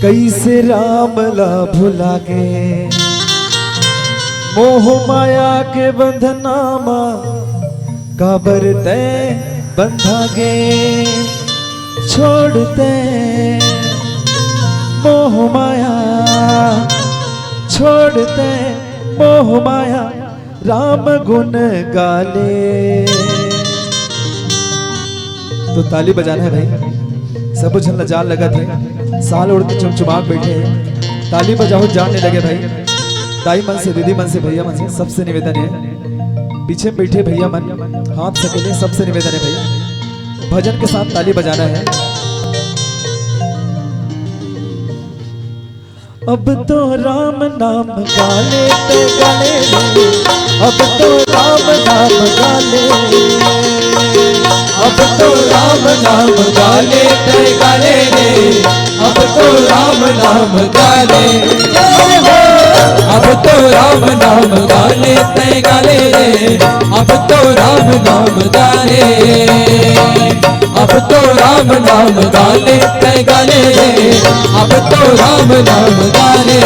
कैसे राम ला भुला गे, मोह माया के बंधनामा काबर तय बंधा गे। छोड़ते मोह माया छोड़ते मोह माया राम गुण गाले। तो ताली बजाना है भाई, सब झन जान लगा थे, साल उड़ के चुमचुमाक बैठे हैं, ताली बजाओ जानने लगे भाई। दाई मन से, दीदी मन से, भैया मन से सबसे निवेदन है, पीछे बैठे भैया मन हाथ सकेले, सबसे निवेदन है भैया भजन के साथ ताली बजाना है। अब तो राम नाम गाले ते गाले रे, अब तो राम नाम गाले, अब तो राम नाम गाले ते गाले रे, अब तो राम नाम गाले, अब तो राम नाम गाले ते गाले रे, अब तो राम नाम गाले, अब तो राम नाम गाले ते गाले रे, अब तो राम नाम गाले।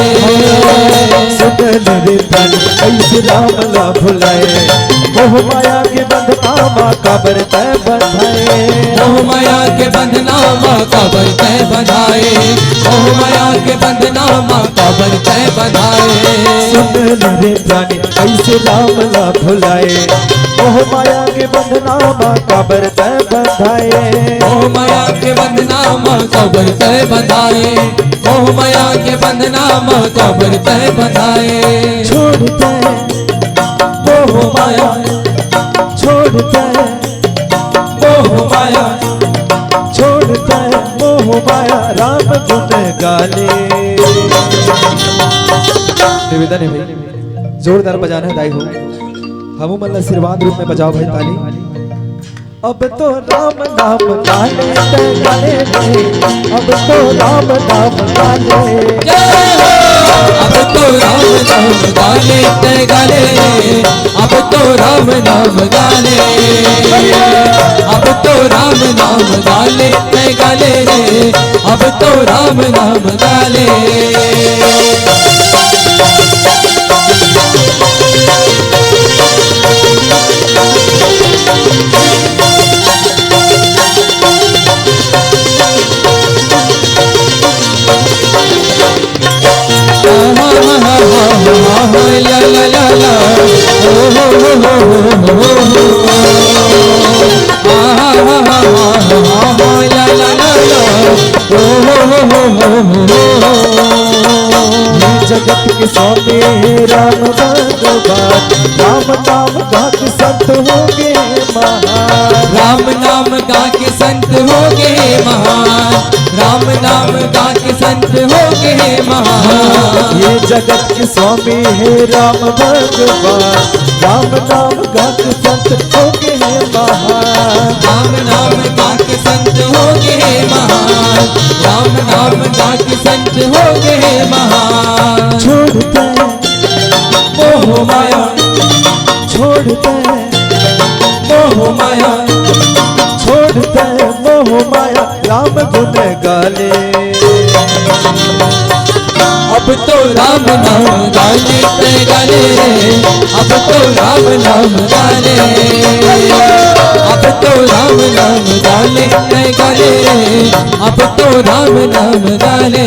सुन रे तन ऐसे राम ना भुलाए, मोह माया के बंधनामा काबर तय बंधाए, मोह माया के बंधनामा काबर तय बंधाए, मोह माया के बंधनामा काबर तय बंधाए। सुन रे प्राणी ऐसे राम ना भुलाए, मोह माया के बंधनामा काबर तय बंधाए, मोह माया के बंधनामा काबर तय बंधाए, मोह माया के बंधनामा काबर तय बंधाए। छोड़ते मोह माया, छोड़ते मोह माया, छोड़ते मोह माया राम गुण गाले। निवेदन है भाई, जोरदार बजाना है दाई हो, हम मन आशीर्वाद रूप में बजाओ भाई ताली। अब तो राम नाम गाले ते गाले रे, अब तो राम नाम गाले, अब तो राम नाम गाले ते गाले, अब तो राम नाम गाले, अब तो राम नाम गाले ते गाले रे, अब तो राम नाम गाले। ला ला ला ला ओ हो हो हो हो हो ला ला ला ला ओ हो हो हो हो। जगत के स्वामी राम भगवान, राम नाम गा के संत होंगे महान, राम नाम गा के संत होगे महान, राम नाम गा के संत होगे महान। ये जगत के स्वामी है राम भगवान, राम नाम गा के संत होंगे महान, राम नाम गा के संत होगे महान, राम नाम गा के संत होगे महान। छोड़ते मोह माया, छोड़ते मोह माया, छोड़ते मोह माया राम गुण गाले। अब तो राम नाम गाले ते गाले, अब तो राम नाम गाले, अब तो राम नाम गाले ते गाले, अब तो राम नाम गाले।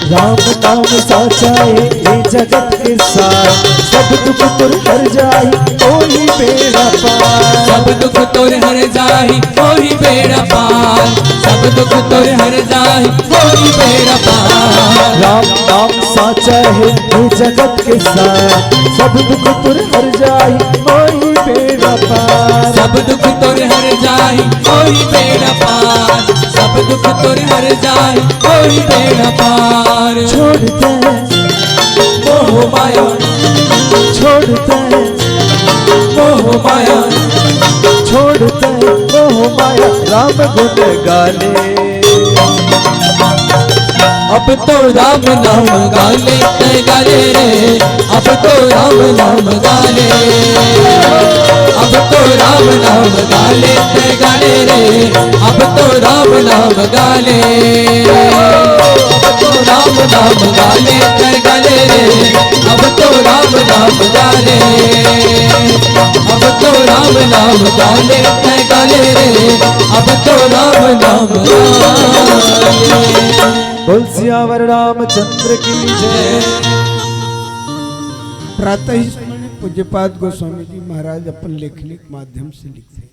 राम नाम साचा है ये जगत के साथ, सब दुख तुर हर जाई कोई बेड़ा पार, सब दुख तोर हर जाहि कोई बेड़ा पार, सब दुख तोर हर जाहि कोई बेड़ा पार। राम नाम साचा है ये जगत के साथ, सब दुख तुर हर जाई कोई बेड़ा पार, सब दुख तोर हर जाहि कोई बेड़ा पार, सब दुख तोर हर जाहि कोई बेड़ा पार। छोड़ते मोह माया, छोड़ते मोह माया, छोड़ते मोह माया राम गुण गाले। अब तो राम नाम गाले तय गाले रे, अब तो राम नाम गाले, अब तो राम नाम गाले तय गाले रे, अब तो राम नाम गाले, अब तो राम नाम गाले तय गाले रे, अब तो राम नाम गाले, अब तो राम नाम गाले तय गाले रे, अब तो राम नाम गाले। बोल सियावर रामचंद्र की जय। प्रातः स्मरण पूज्यपाद गोस्वामी जी महाराज अपन लेखनी के माध्यम से लिखते हैं,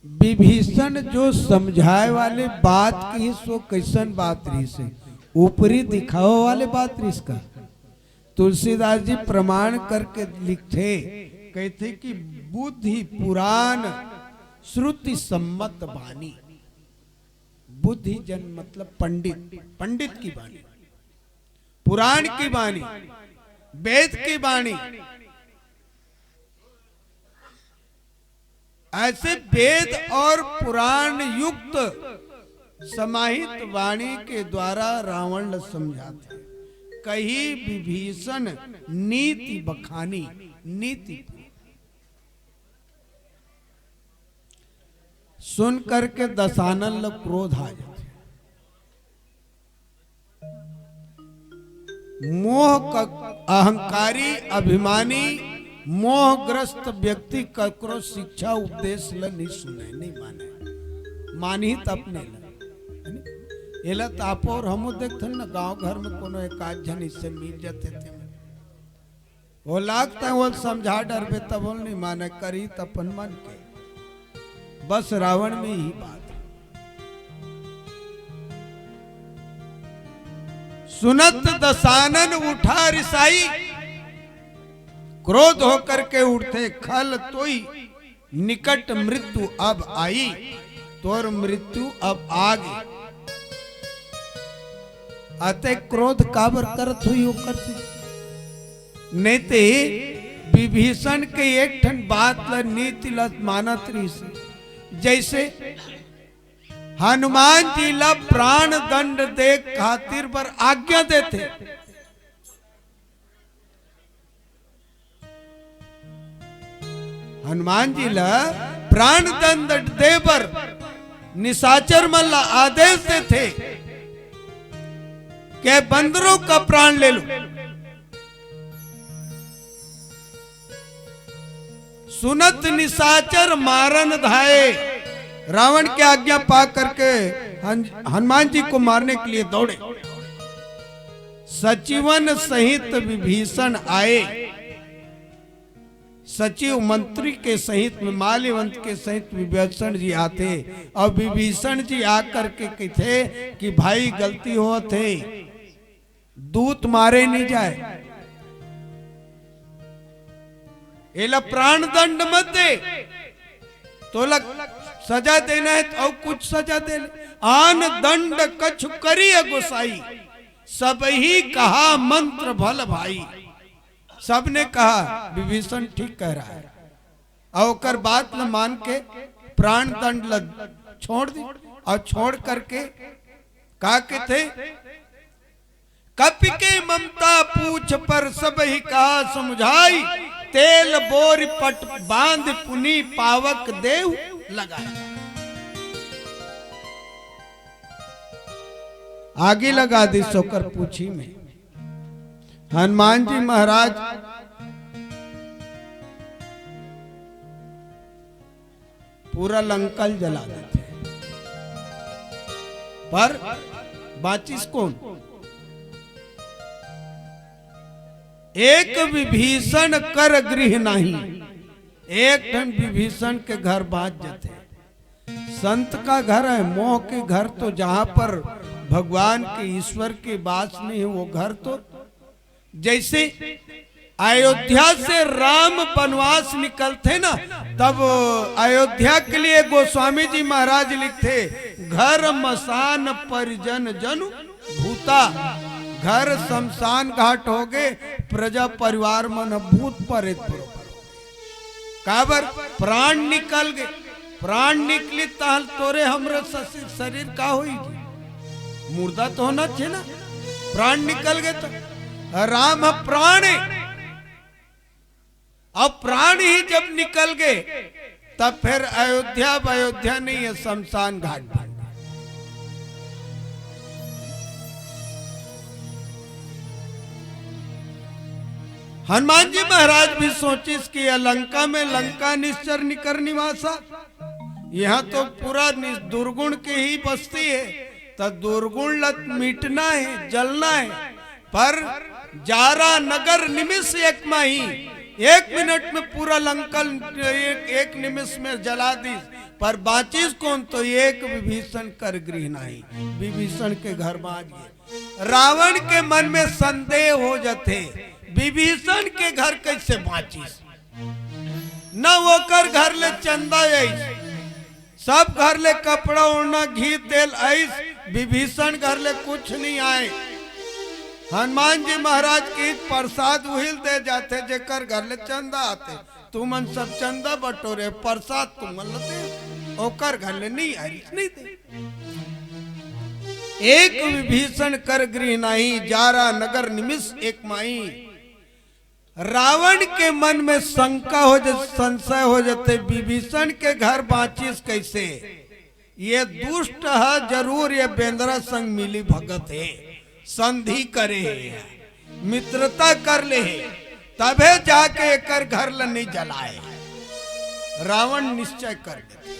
विभीषण जो समझाए वाले बात की सो कैसन बात रही से ऊपरी दिखाओ वाले बात रही इसका। तुलसीदास जी प्रमाण करके लिखते, कहते कि बुद्धि पुराण श्रुति सम्मत वाणी। बुद्धि जन मतलब पंडित, पंडित की वाणी, पुराण की वाणी, वेद की वाणी। ऐसे वेद और पुराण युक्त समाहित वाणी के द्वारा रावण समझाते, कही विभीषण नीति बखानी, नीति सुन करके दशानन लोग क्रोध आ जाते। मोह का अहंकारी अभिमानी मोहग्रस्त व्यक्ति ककरो शिक्षा उपदेश ल नहीं सुने, नहीं माने, मानी त अपने एला तापो और हमो देखते ना गांव घर में कोनो एक आध जन इससे मिल जाते थे, वो लागता है वो समझा डरबे तब वो नहीं माने, करी तपन मन के। बस रावण में ही बात है। सुनत दशानन उठा रिसाई, क्रोध होकर के उठते, खल तोई निकट मृत्यु अब आई, तोर मृत्यु अब आ गई। अतः क्रोध काबर करत हुई होकर से नहीं ते विभीषण के एक ठन बात ल नीति ल मानत रही से। जैसे हनुमान जी ला प्राण दंड दे खातिर पर आज्ञा देते, हनुमान जी ला प्राण दंड दे पर निशाचर मल्ला आदेश देते के बंदरों का प्राण ले लो। सुनत निशाचर मारन धाये, रावण की आज्ञा पा करके हनुमान जी को मारने के लिए दौड़े। सचिवन सहित विभीषण आए, सचिव मंत्री के सहित में माल्यवंत के सहित विभीषण जी आते, और विभीषण जी आकर के कहते कि भाई गलती हो थे, दूत मारे नहीं जाए, एला प्राण दंड मत दे, तो लग सजा देना है तो कुछ सजा दे, आन दंड कछु करी गोसाई, सब ही कहा मंत्र भल भाई। सबने कहा विभीषण ठीक कह रहा है, और बात न मान के प्राण दंड छोड़ दी, और छोड़ करके कहा के थे, कपि के ममता पूछ पर सब ही कहा समझाई, तेल बोर पट बांध पुनी पावक देव लगाया। आगे लगा दी सोकर पूछी में। हनुमान जी महाराज पूरा लंकल जला देते, पर बाचिस कौन? एक विभीषण कर गृह नहीं, एक टन विभीषण के घर बाज जाते। संत का घर है, मोह के घर तो जहां पर भगवान के ईश्वर के वास नहीं है वो घर तो। जैसे अयोध्या से राम वनवास निकलते ना, तब अयोध्या के लिए गोस्वामी जी महाराज लिखते, घर मसान परिजन जनु भूता, घर शमशान घाट हो गए, प्रजा परिवार मन भूत परेत काबर प्राण निकल गए, प्राण निकली तहल तोरे हमरे शरीर का होगी, मुर्दा तो होना चाहिए ना, प्राण निकल गए तो राम प्राण है। अब प्राण ही जब निकल गए तब फिर अयोध्या नहीं है, शमशान घाट बन गया। हनुमान जी महाराज भी सोचिस कि लंका में लंका निश्चर निकर निवासा, यहाँ तो पूरा दुर्गुण की ही बस्ती है, तो दुर्गुण लत मिटना है, जलना है। पर जारा नगर निमिष एक माही, 1 मिनट में पूरा लंका एक निमिष में जला दी। पर बाचिस कौन, तो एक विभीषण कर गृह नहीं, विभीषण के घर में आ गए। रावण के मन में संदेह हो जाते, विभीषण के घर कैसे बाचिस, न वो कर घर ले चंदा ऐस, सब घर ले कपड़ा ओढ़ना घी तेल ऐस, विभीषण घर ले कुछ नहीं आए। हनुमान जी महाराज की प्रसाद उहिल दे जाते, जेकर घर ले चंदा आते, तुमन सब चंदा बटोरे, प्रसाद तुमन लते, ओकर घर ले नहीं आई, नहीं दे। एक विभीषण कर गृह नहीं, जारा नगर निमिष एक माई। रावण के मन में शंका हो जाते, संशय हो जाते, विभीषण के घर बाचिस कैसे, ये दुष्ट है जरूर, ये बेंद्रा संग मिली भगत है, संधि करे है, मित्रता कर ले है, तबे जाके एकर घर ल नहीं जलाए। रावण निश्चय कर देते,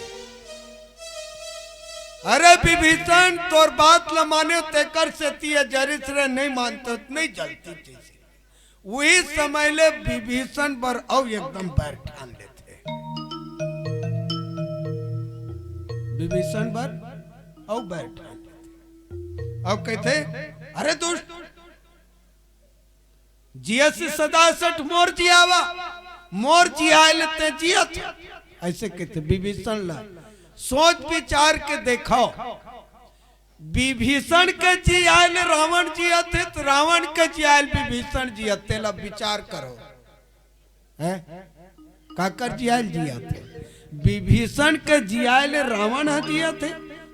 अरे विभीषण तोर बात ल माने तेकर से तिया जरिस रे, नहीं मानते नहीं जलती थी। वही समय ले विभीषण पर अब एकदम पैर ठान लेते, विभीषण पर अब पैर ठान लेते। अब कहते, अरे दुष्ट जिया से सदा सठ मोर जियावा, मोर जिया लेते जिया था, ऐसे कहते विभीषण ला। सोच विचार के देखो, विभीषण के जियाल रावण जिया थे, तो रावण के जियाल विभीषण जिया थे। ला विचार करो, है काकर जियाल जिया थे, विभीषण के जियाल रावण जिया थे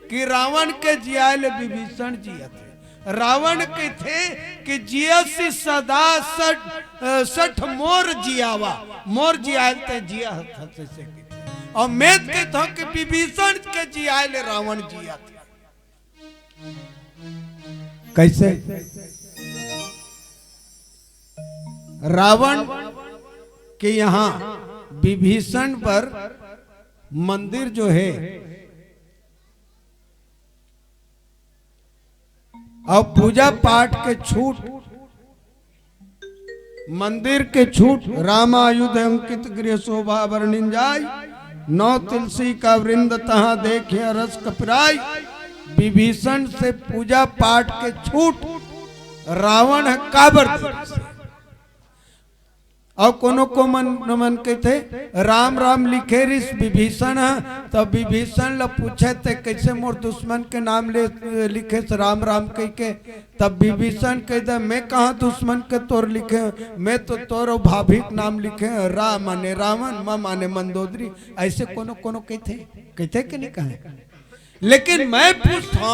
कि रावण के जियाल विभीषण जिया थे। रावण के थे कि जिया से सदा सठ मोर जियावा, मोर जियाल ते जिया था से, और मैं के था कि विभीषण के जियाल रावण जिया थे। कैसे रावण के यहाँ विभीषण पर मंदिर जो है, और पूजा पाठ के छूट, मंदिर के छूट, रामायुध अंकित गृह शोभा वर्णिन जाय, 9 तुलसी का वृंद तहां देखे रस कपराय। विभीषण से पूजा पाठ के छूट रावण है काबर से। और कोनो को मन कहते राम राम लिखे रिस विभीषण है, तब विभीषण ल पूछे थे कैसे मोर दुश्मन के नाम ले लिखे राम राम कह के, तब विभीषण कह दे मैं कहा दुश्मन के तोर लिखे, मैं तो तोर भाभी नाम लिखे, रा माने रावण, माँ माने मंदोदरी, ऐसे कोनो कोनो कहते कि नहीं कहे। लेकिन मैं पूछता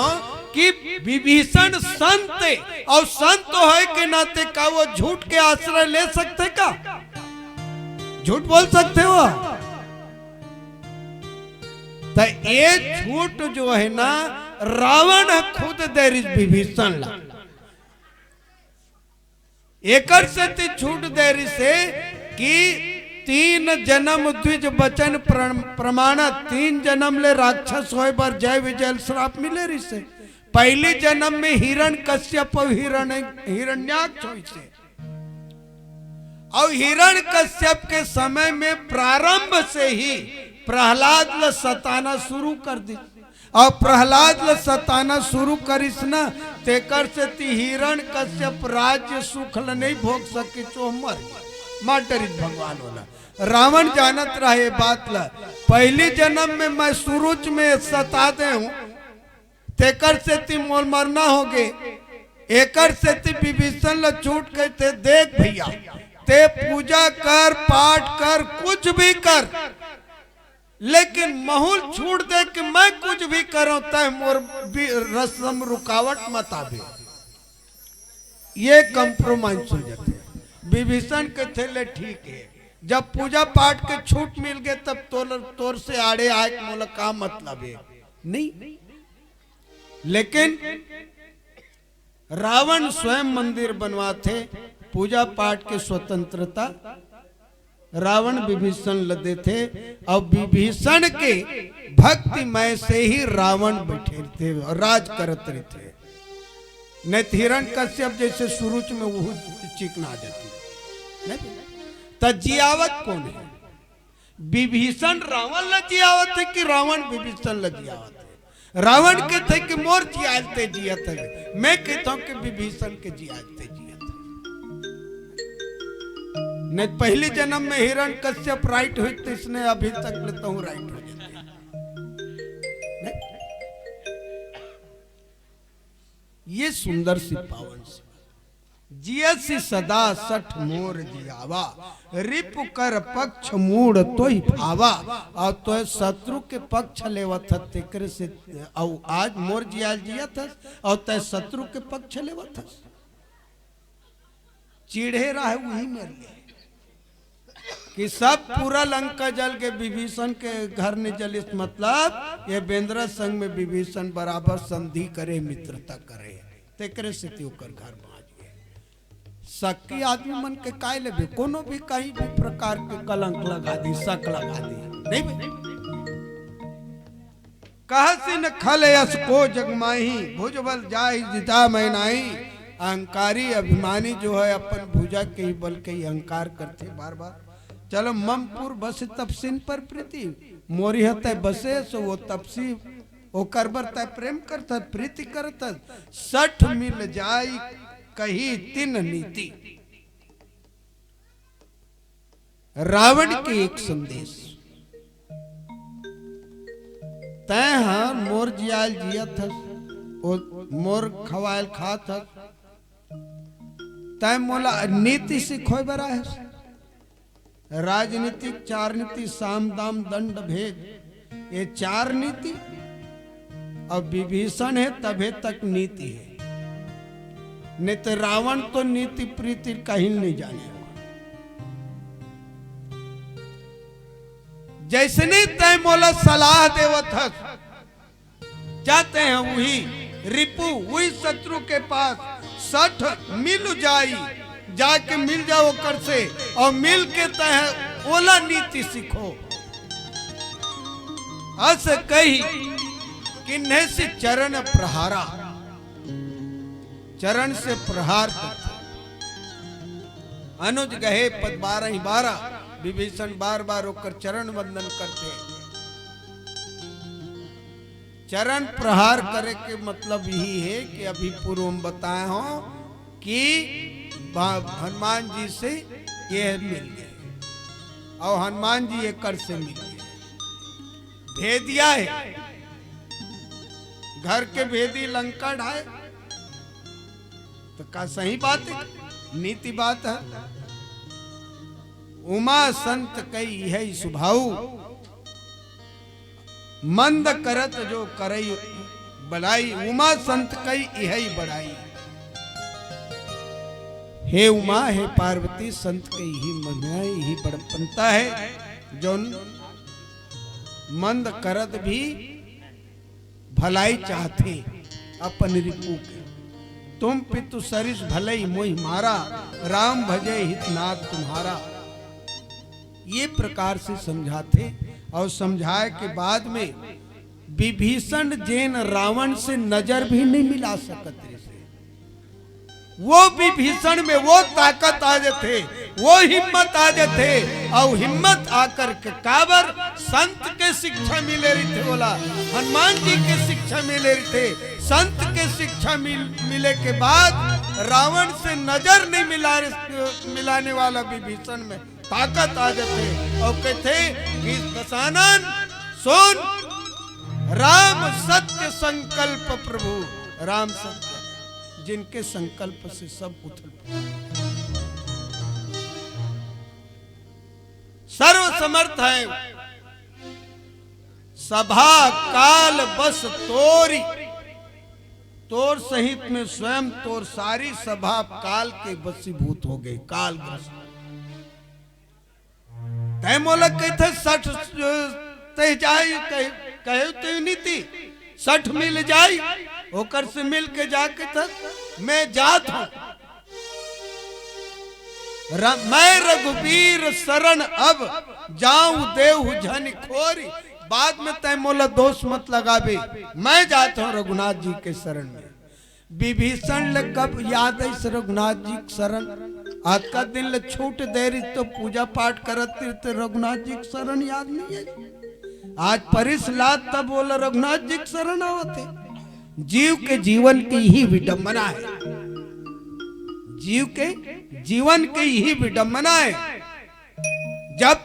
कि विभीषण संत है, और संत है के नाते का वो झूठ के आश्रय ले सकते का, झूठ बोल सकते हो? तो ये झूठ जो है ना, रावण खुद दे विभीषण ला, एकर से झूठ दे रही से कि 3 जन्म द्विज बचन प्रमाण, 3 जन्म ले राक्षस होए बर जय विजय श्राप मिले रही से। पहले जन्म में हिरण कश्यप और हिरण्याक्ष होई से, और हिरण कश्यप के समय में प्रारंभ से ही प्रहलाद ल सताना शुरू कर दी, और प्रहलाद ल सताना शुरू करिस ना, तेकर से ती हिरण कश्यप राज्य सुख ल नहीं भोग सके, चो मर डरित भगवान होला। रावण जानत रहे बात ला, पहली जन्म में मैं सूरज में सता दे हूं, तेकर से ती मोल मरना होगे, एकर से ती विभीषण ल छूट गए थे। देख भैया, ते पूजा कर पाठ कर कुछ भी कर, लेकिन माहौल छूट दे कि मैं कुछ भी करूं तय मोर रस्म रुकावट मत आवे, ये कंप्रोमाइज हो जाते। विभीषण के थे ले ठीक है, जब पूजा पाठ के छूट मिल गए तब तोर से आड़े आए मोला का मतलब है नहीं। लेकिन रावण स्वयं मंदिर बनवाते, पूजा पाठ की स्वतंत्रता रावण विभीषण लदे थे, और विभीषण के भक्तिमय से ही रावण बैठे थे और राज करते थे। नहीं हिरण्यकश्यप जैसे सुरुच में वो चिकना जाती नहीं। तो जियावत कौन है? विभीषण रावण ल जियावत है कि रावण विभीषण ल जियावत है? रावण के थे कि मोर जियालते जियत है, मैं कहता हूं कि विभीषण के जियालते जियत है। नहीं पहले जन्म में हिरण्यकश्यप राइट हुई तो इसने अभी तक लेता हूं राइट हो जाते। ये सुंदर सी पावन सी जियसी सदा सठ मोर जियावा, रिपु कर पक्ष मूड तो ही भावा, और तो शत्रु के पक्ष लेवत तेकरे से और आज मोर जियाल जिया था और तय शत्रु के पक्ष लेवत चिढ़े रहा है वही मेरे लिए कि सब पूरा लंका जल के विभीषण के घर ने जलिस, मतलब ये बेंद्र संग में विभीषण बराबर संधि करे, मित्रता करे, तेकरे से त्योकर घर पहुंच गए। शक आदमी मन के काय ले कोनो भी कहीं भी प्रकार के कलंक लगा दी, शक लगा दी नहीं। कहसी न खल यस को जगमाही, भुजबल जाहि जिता मैं नाही। अहंकारी अभिमानी जो है अपन भुजा के ही बल के ही अहंकार करते बार बार। चलो ममपुर बस तपसीन पर प्रीति, मोरी हते बसे सो वो तपसी ओ करबर तय प्रेम करता प्रीति करता। 60 मिल जाई कही तीन नीति। रावण के एक संदेश, तय हाँ मोर जियाल जिया था, मोर खवायल खा था, तय मोला नीति सिखोय बरा है। राजनीतिक 4 नीति, साम दाम दंड भेद, ये 4 नीति। अब विभीषण है तभी तक नीति है, नहीं तो रावण तो नीति प्रीति कहीं नहीं जाने। जैसे नहीं तय मोला सलाह देवत जाते हैं वही रिपु वही शत्रु के पास 60 मिल जाई, जाके मिल जाओ कर से और मिल के तय ओला नीति सीखो। अस कही किन्हे से चरण प्रहारा, चरण से प्रहार करते। अनुज गहे पद 12 विभीषण बार बार होकर चरण वंदन करते। चरण प्रहार करे के मतलब यही है कि अभी पूर्व में बताए हो कि हनुमान जी से ये मिल गए और हनुमान जी ये कर से मिल गए। भेदिया है, घर के भेदी लंका ढाए, तो का सही बात है, नीति बात है। उमा संत कई है सुभाऊ, मंद करत जो करई बड़ाई। उमा संत कई यही बड़ाई। हे उमा हे पार्वती संत के ही मनाई ही बड़पनता है, जो मंद करत भी भलाई चाहते अपन रिपु के। तुम पितु सरिस भलई मोहि मारा, राम भजे हितनाथ तुम्हारा। ये प्रकार से समझाते और समझाए के बाद में विभीषण जैन रावण से नजर भी नहीं मिला सकते। वो विभीषण में वो ताकत आ जाते, वो हिम्मत आ जाते, और हिम्मत आकर के काबर संत के शिक्षा मिले रही थे। बोला हनुमान जी के शिक्षा मिले रही थे, संत के शिक्षा मिले के बाद रावण से नजर नहीं मिलाने वाला विभीषण में ताकत आ जाते और कहते कि दशानन सुन, राम सत्य संकल्प प्रभु। राम सत्य जिनके संकल्प से सब उथल सर्व समर्थ है, सभा काल बस तोरी, तोर सहित में स्वयं तोर सारी सभा काल के वशीभूत हो गई, कालग्रस्त। तय मोलक कहते 60 तय जाई कहे तो नीति 60 मिल जाई, होकर से मिल के जाके था मैं जात हूं, मैं रघुवीर शरण अब जाऊं देव जन खोरी। बाद में तय मोला दोष मत लगाबे, मैं जाता हूं रघुनाथ जी के शरण में। विभीषण ले कब याद है इस रघुनाथ जी के शरण, आज का दिन ले छूट दे रही तो पूजा पाठ करत तो रघुनाथ जी के शरण याद नहीं है। आज परिस लात तब बोला रघुनाथ जी के शरण आवते। जीव के जीवन की ही विडंबना है, जीव के जीवन की ही विडंबना है। जब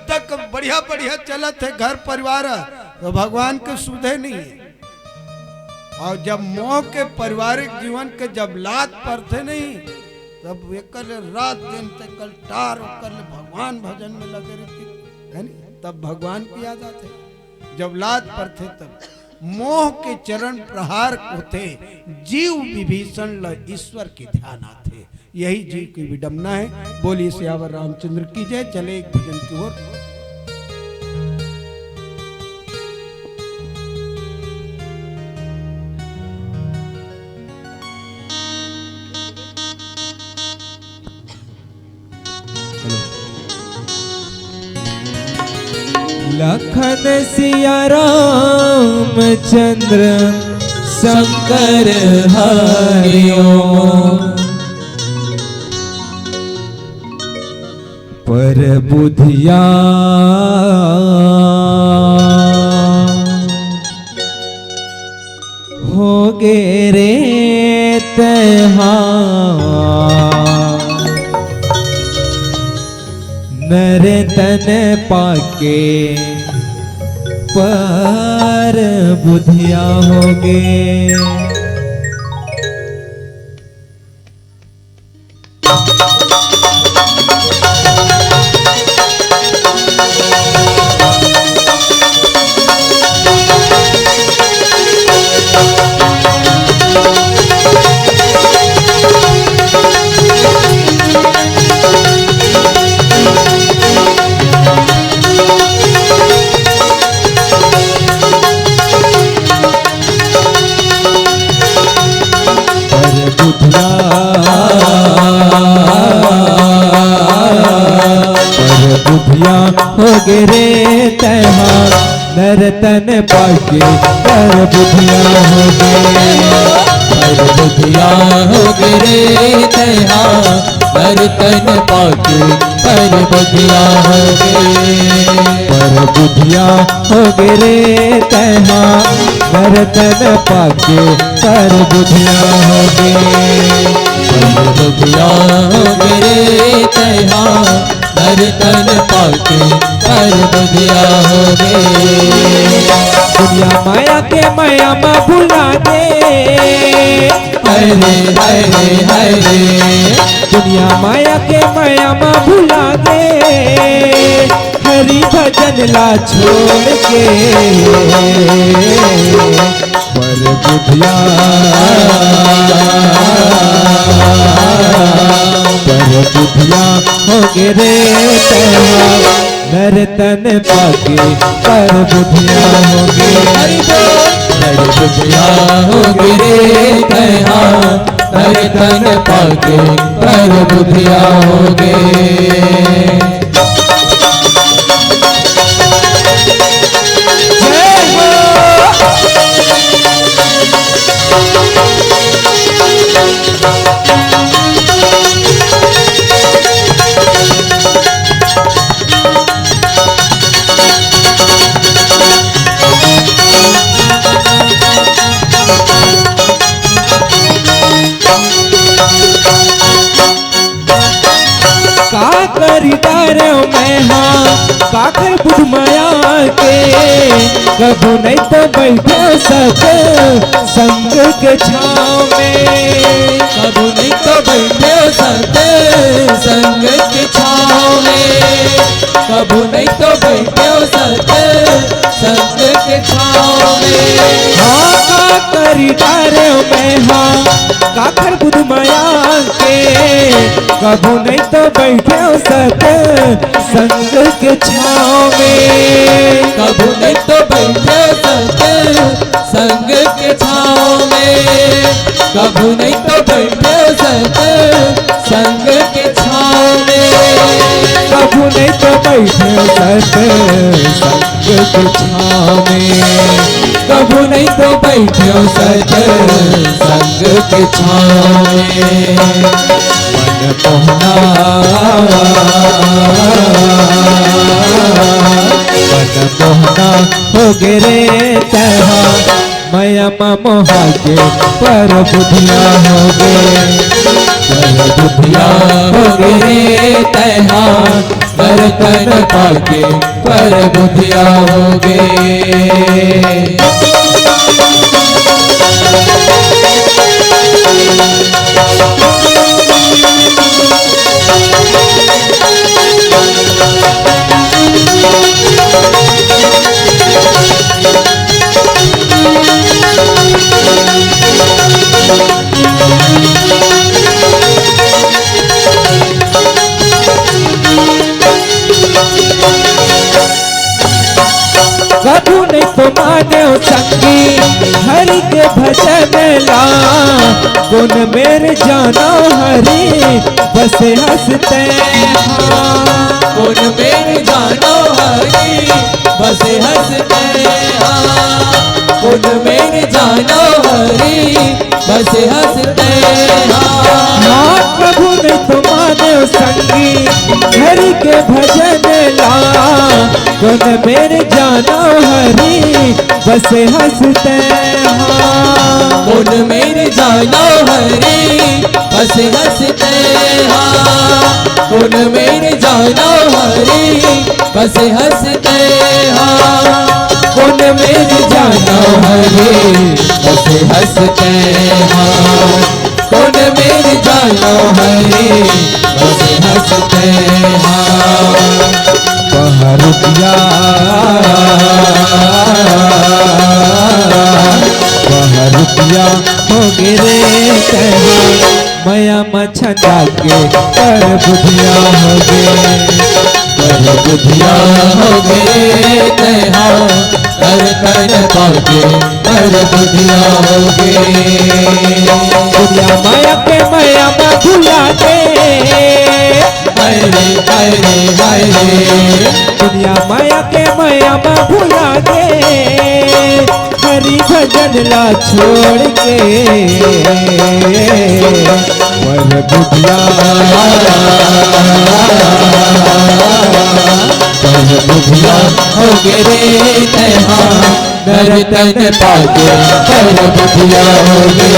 तक बढ़िया बढ़िया चलत है घर परिवार तो भगवान के सुधे नहीं है, और जब मोह के पारिवारिक जीवन के जब लात पड़ते नहीं तब एक रात दिन तक कल टार कर भगवान भजन में लगे रहती है नहीं, तब भगवान की याद आते। जब लात पड़ते तब मोह के चरण प्रहार होते, जीव विभीषण ल ईश्वर के ध्यान आते। यही जीव की विडंबना है। बोलिए सियावर रामचंद्र की जय। चले एक भजन की ओर। लखन सिया राम चंद्र शंकर हरिओ, पर बुधिया हो गे रे तहा, नर तन पाके पर बुधिया होगे। हो गे रे तहा, नर तन पाके पर बुधिया हो गे। पर बुधिया हो गे रे तहा, नर तन पाके पर बुधिया हो गे। पर बुधिया हो गे रे तहा, नर तन पाके पर बुधिया हो गे। पर बुधिया हो गे रे तहा, नर तन पाके पर बुधिया हो गे। दुनिया माया के माया में भुला दे, हरे हरे हरे। दुनिया माया के माया में भुला दे, हरि भजन ला छोड़ के। पर बुधिया पर बुधिया हो गे रे तहा, नर तन पाके पर बुधिया हो गे। पर बुधिया हो गे रे तहा, नर तन पाके पर बुधिया हो गे। के कभू नहीं तो बैठे सत संग के छाँव में। कबू नहीं तो बैठे सत संग के छाँव में। कबू नहीं तो बैठे सत संग के छाँव में। हाँ का करी डारे में हाँ काकर बुध माया के कभू नहीं तो बैठे सत संग के छाँव में। कबू नहीं तो बैठे सत संग के छाँव में। कबू नहीं तो बैठे सत संग के छाँव में। कभू नहीं तो बैठे सत संग के छाँव में। कबू नहीं तो बैठे सत संग के छाँव में। मन मोहना मन मोहना हो गे रे तहा मैया मोहा के पर बुधिया हो गे। पर बुधिया हो गे तैहा पर तन पाके पर बुधिया हो गे। कभू नहीं तो माने संगी हरि के भजन ला गुण मेरे जानो हरि बसे हंसते हाँ। गुण मेरे जानो हरि बसे हंसते हाँ। गुण मेरे जानो हरि बसे हंसते हाँ। प्रभु ने तो माने संगी हरि के भजन ला गुण मेरे जानो हरि बसे हंसते हाँ। गुण मेरे जानो हरि बसे हंसते हाँ। गुण मेरे जानो हरि बसे हंसते हाँ। गुण मेरे जानो हरि बसे हंसते हाँ। गुण मेरे जानो हरि बसे हंसते हाँ। रुपया रुपया हो गिरे कहा मया मछंदा के पर बुधिया हो गे। पर बुधिया हो गे तैहा कर तन पाके पर बुधिया हो गे। दुनिया माया के मया में भुला दे हाय रे हाय रे हाय रे। दुनिया माया के मया में भुला दे हरि भजन ला छोड़ के पर बुधिया पर बुधिया हो गे रे तैहा कर तन पाके पर बुधिया हो गे।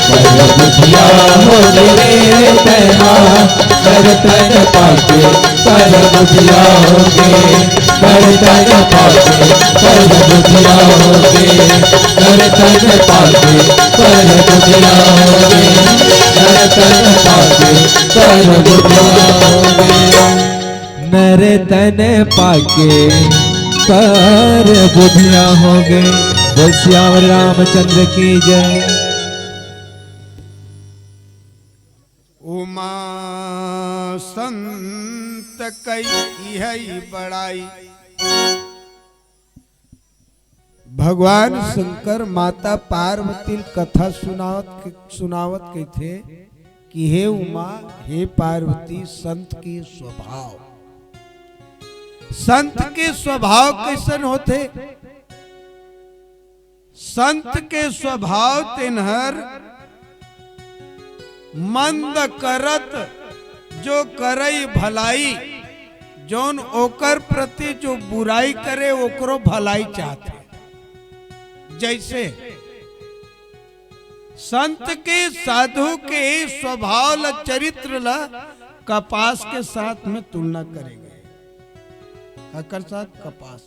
पर बुधिया हो गे रे तैहा कर तन पाके पर बुधिया हो गे। कर तन पाके पर बुधिया हो गे। कर तन पाके पर बुधिया हो गे। कर तन पाके पर बुधिया हो गे। नरे तन पाके पर बुधिया हो गए। बोल श्याम रामचंद्र की जय। उमा संत कई है बड़ाई। भगवान शंकर माता पार्वती कथा सुनावत के थे कि हे उमा हे पार्वती संत के स्वभाव, संत के स्वभाव कैसन होते। संत के स्वभाव तिन्हर मंद करत जो करई भलाई, जोन ओकर प्रति जो बुराई करे ओकरो भलाई चाहते। जैसे संत के साधु के स्वभाव ल चरित्र ल कपास के साथ में तुलना करेंगे। साथ कपास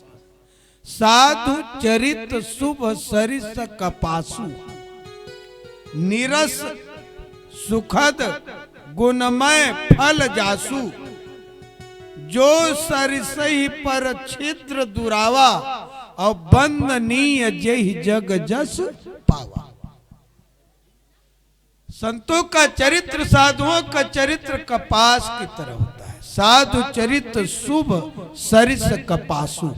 साधु चरित शुभ सरिस कपासु, निरस सुखद गुणमय फल जासु, जो सरिसहि पर छिद्र दुरावा, और बंदनीय जेहि जग जस पावा। संतों का चरित्र, साधुओं का चरित्र कपास की तरह होता है। साधु चरित्र शुभ सरिस कपासु,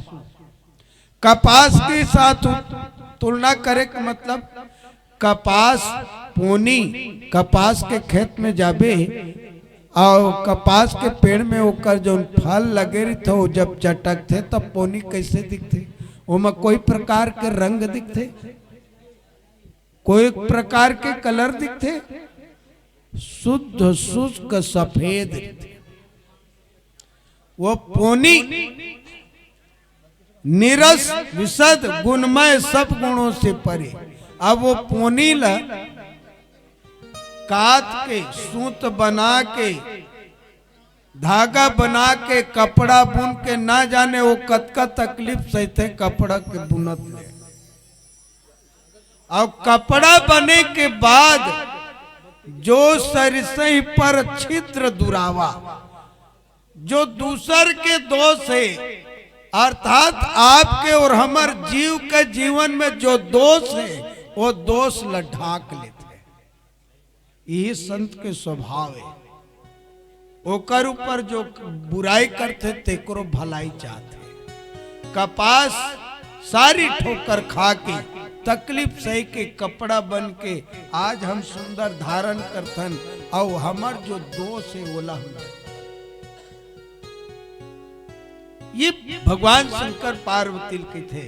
कपास के साथ तुलना करे का मतलब, कपास पोनी कपास के खेत में जाबे और कपास के पेड़ में ओकर जो फल लगे रही थे, जब चटक थे तब पोनी कैसे दिखते, ओमा कोई प्रकार के रंग दिखते, कोई प्रकार के कलर दिखते, शुद्ध शुष्क सफेद दिखते। वो पोनी निरस विशद गुणमय सब गुणों से परे। अब वो पोनी ला काट के सूत बना के धागा बना के कपड़ा बुन के ना जाने वो कतका तकलीफ सहते कपड़ा के बुनत में। और कपड़ा बने के बाद जो सरसई पर छिद्र दुरावा, जो दूसर के दोष है, अर्थात आपके और हमार जीव के जीवन में जो दोष है वो दोष ला ढाक लेते हैं। यही संत के स्वभाव है। ओकर ऊपर जो बुराई करते तेकरो भलाई चाहते। कपास सारी ठोकर खा के तकलीफ सही के कपड़ा बन के आज हम सुंदर धारण करथन, और हमार जो दोष है वो ला ये भगवान शंकर पार्वती के थे।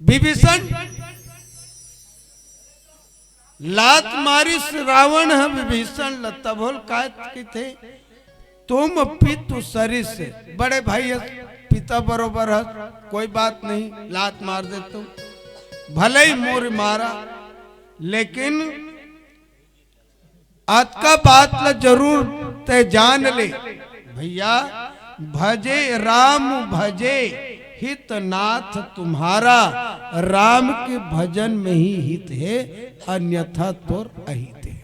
विभीषण लात मारिस रावण है विभीषण लतभोल कहते थे, तुम पितु सरिस, बड़े भाई पिता बरोबर है, कोई बात नहीं, लात मार दे तो भले ही मोर मारा, लेकिन आज का बात ला जरूर ते जान ले भैया, भजे राम भजे हित नाथ तुम्हारा, राम के भजन में ही हित है, अन्यथा तोर अहित है,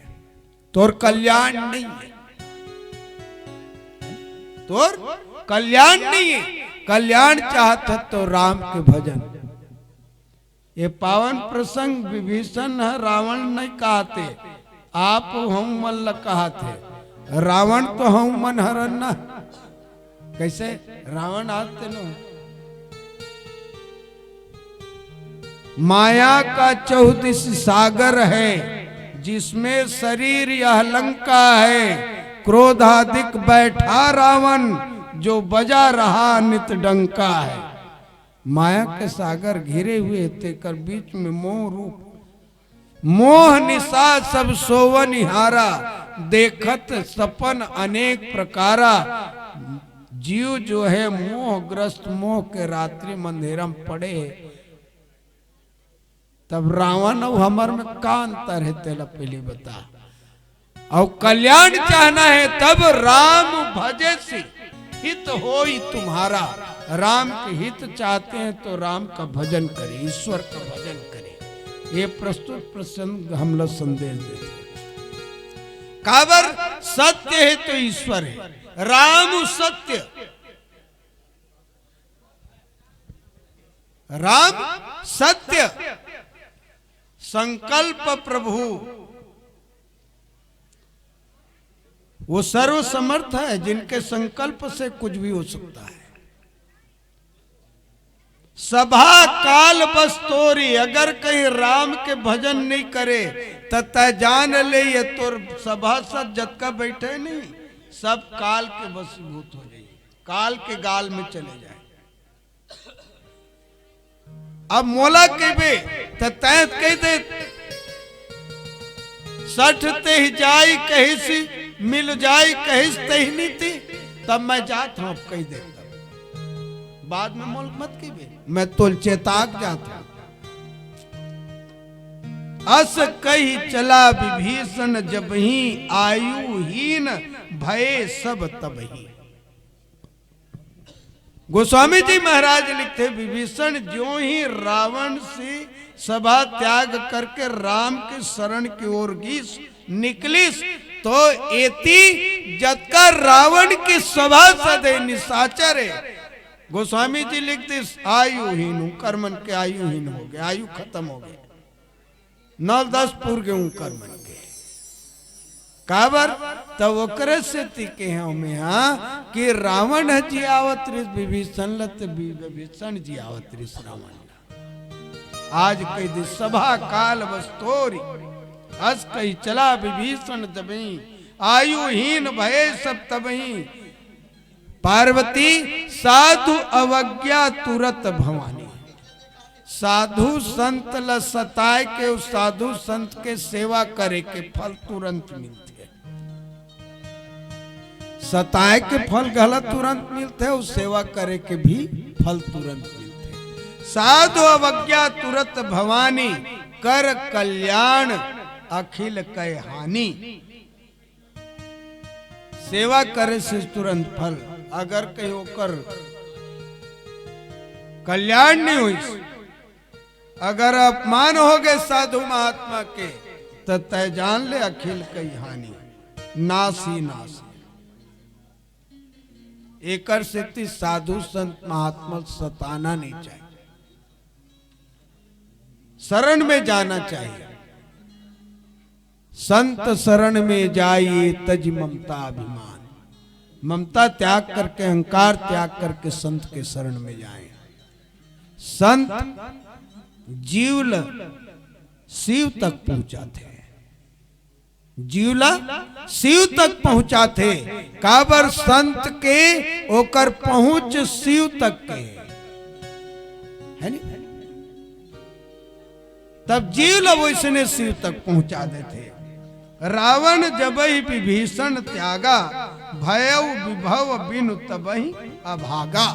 तोर कल्याण नहीं है, तोर कल्याण नहीं है। कल्याण चाहता तो राम के भजन। ये पावन प्रसंग विभीषण है, रावण नहीं कहते, आप हम मन कहते, रावण तो हम मन हरन ना, कैसे रावण आते न। माया का चौदिस सागर है, जिसमें शरीर यह लंका है, क्रोधाधिक बैठा रावण, जो बजा रहा नित डंका है। माया के सागर घिरे हुए तेकर बीच में मोह रूप, मोह निशा सब सोवन हारा, देखत सपन अनेक प्रकारा। जीव जो है मोहग्रस्त, मोह के रात्रि मंधेरम पड़े। तब रावण और हमर में का अंतर है तेला पहले बता। और कल्याण चाहना है तब राम भजे से हित होई तुम्हारा। राम के हित चाहते हैं तो राम का भजन करें, ईश्वर का भजन करें। ये प्रस्तुत प्रसंग हम लोग संदेश देते हैं। काबर सत्य है तो ईश्वर है, राम सत्य, राम सत्य, संकल्प प्रभु, वो सर्व समर्थ है, जिनके संकल्प से कुछ भी हो सकता है। सभा काल बस तोरी, अगर कहीं राम के भजन नहीं करे तथा जान ले ये तो सभा सब जतका बैठे नहीं, सब काल के वशीभूत हो जाए, काल के गाल में चले जाए। अब मोला कहबे तैत कह दे, सठ ते ही जाई कहीं सी मिल जाई कहीं तही नहीं थी, तब मैं जात हूं, अब कही देता बाद में मोल मत कहबे, मैं तोल चेताक जाता। अस कही चला विभीषण जब ही, आयुहीन भये सब तब ही। गोस्वामी जी महाराज लिखते विभीषण ज्यों ही रावण से सभा त्याग करके राम के शरण की ओर गीस निकलिस तो एति जतका रावण की सभा सदे निशाचर है। गोस्वामी जी लिखते आयुहीन हूं, कर्मन के आयुहीन हो गए, आयु खत्म हो गए, 9-10 पूर गए कर्मन के काबर तब ओकरे से तिके हैं में हाँ कि रावण जी आवत रिस विभीषण लत विभीषण जी आवत रिस रावण आज कई दि सभा काल वस्तोरी हस कही चला विभीषण दबई आयुहीन भय सब तबही पार्वती साधु अवज्ञा तुरत भवानी। साधु संत ल सताए के उस साधु संत के सेवा करे के फल तुरंत मिलते, सताए के फल गलत तुरंत मिलते, उस सेवा करे के भी फल तुरंत मिलते। साधु अवज्ञा तुरत भवानी कर कल्याण अखिल कय हानि। सेवा करे से तुरंत फल, अगर कहीं होकर कल्याण नहीं हुई, अगर अपमान हो गए साधु महात्मा के तो तय जान ले अखिल कई हानि, नाश ही नाश। एकर से साधु संत महात्मा सताना नहीं चाहिए, शरण में जाना चाहिए। संत शरण में जाइए तज ममता अभिमान, ममता त्याग करके अहंकार त्याग करके संत के शरण में जाएं। संत जीवल शिव तक पहुंचाते, जीवला शिव तक पहुंचाते। काबर संत के ओकर पहुंच शिव तक के है नी? तब जीवला वैसने शिव तक पहुंचा देते। रावण जबहि विभीषण त्यागा भयउ विभव बिनु तबहि अभागा।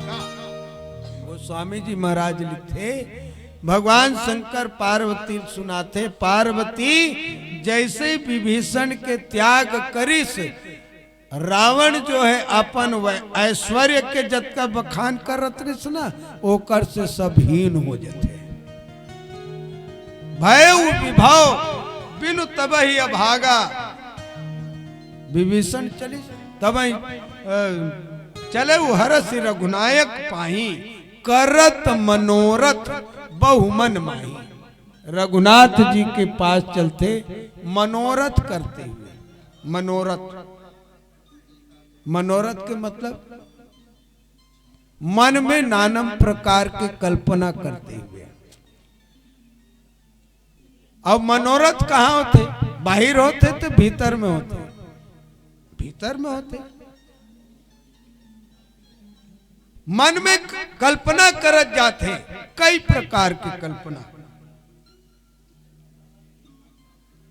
गोस्वामी जी महाराज लिखते भगवान शंकर पार्वती सुनाते पार्वती जैसे विभीषण के त्याग करिस रावण जो है अपन ऐश्वर्य के जत का बखान करत रिस ना ओकर से सब हीन हो जाते। भयउ विभव बिनु तबहि अभागा। विभीषण चली तबहि चले वो हरस रघुनायक पाही करत मनोरथ बहुमन माही। रघुनाथ जी के पास चलते मनोरथ करते हुए। मनोरथ, मनोरथ के मतलब मन में नाना प्रकार के कल्पना करते हुए। अब मनोरथ कहाँ होते? बाहर होते तो भीतर में होते, भीतर में होते। मन में कल्पना करत जाते, कई प्रकार की कल्पना।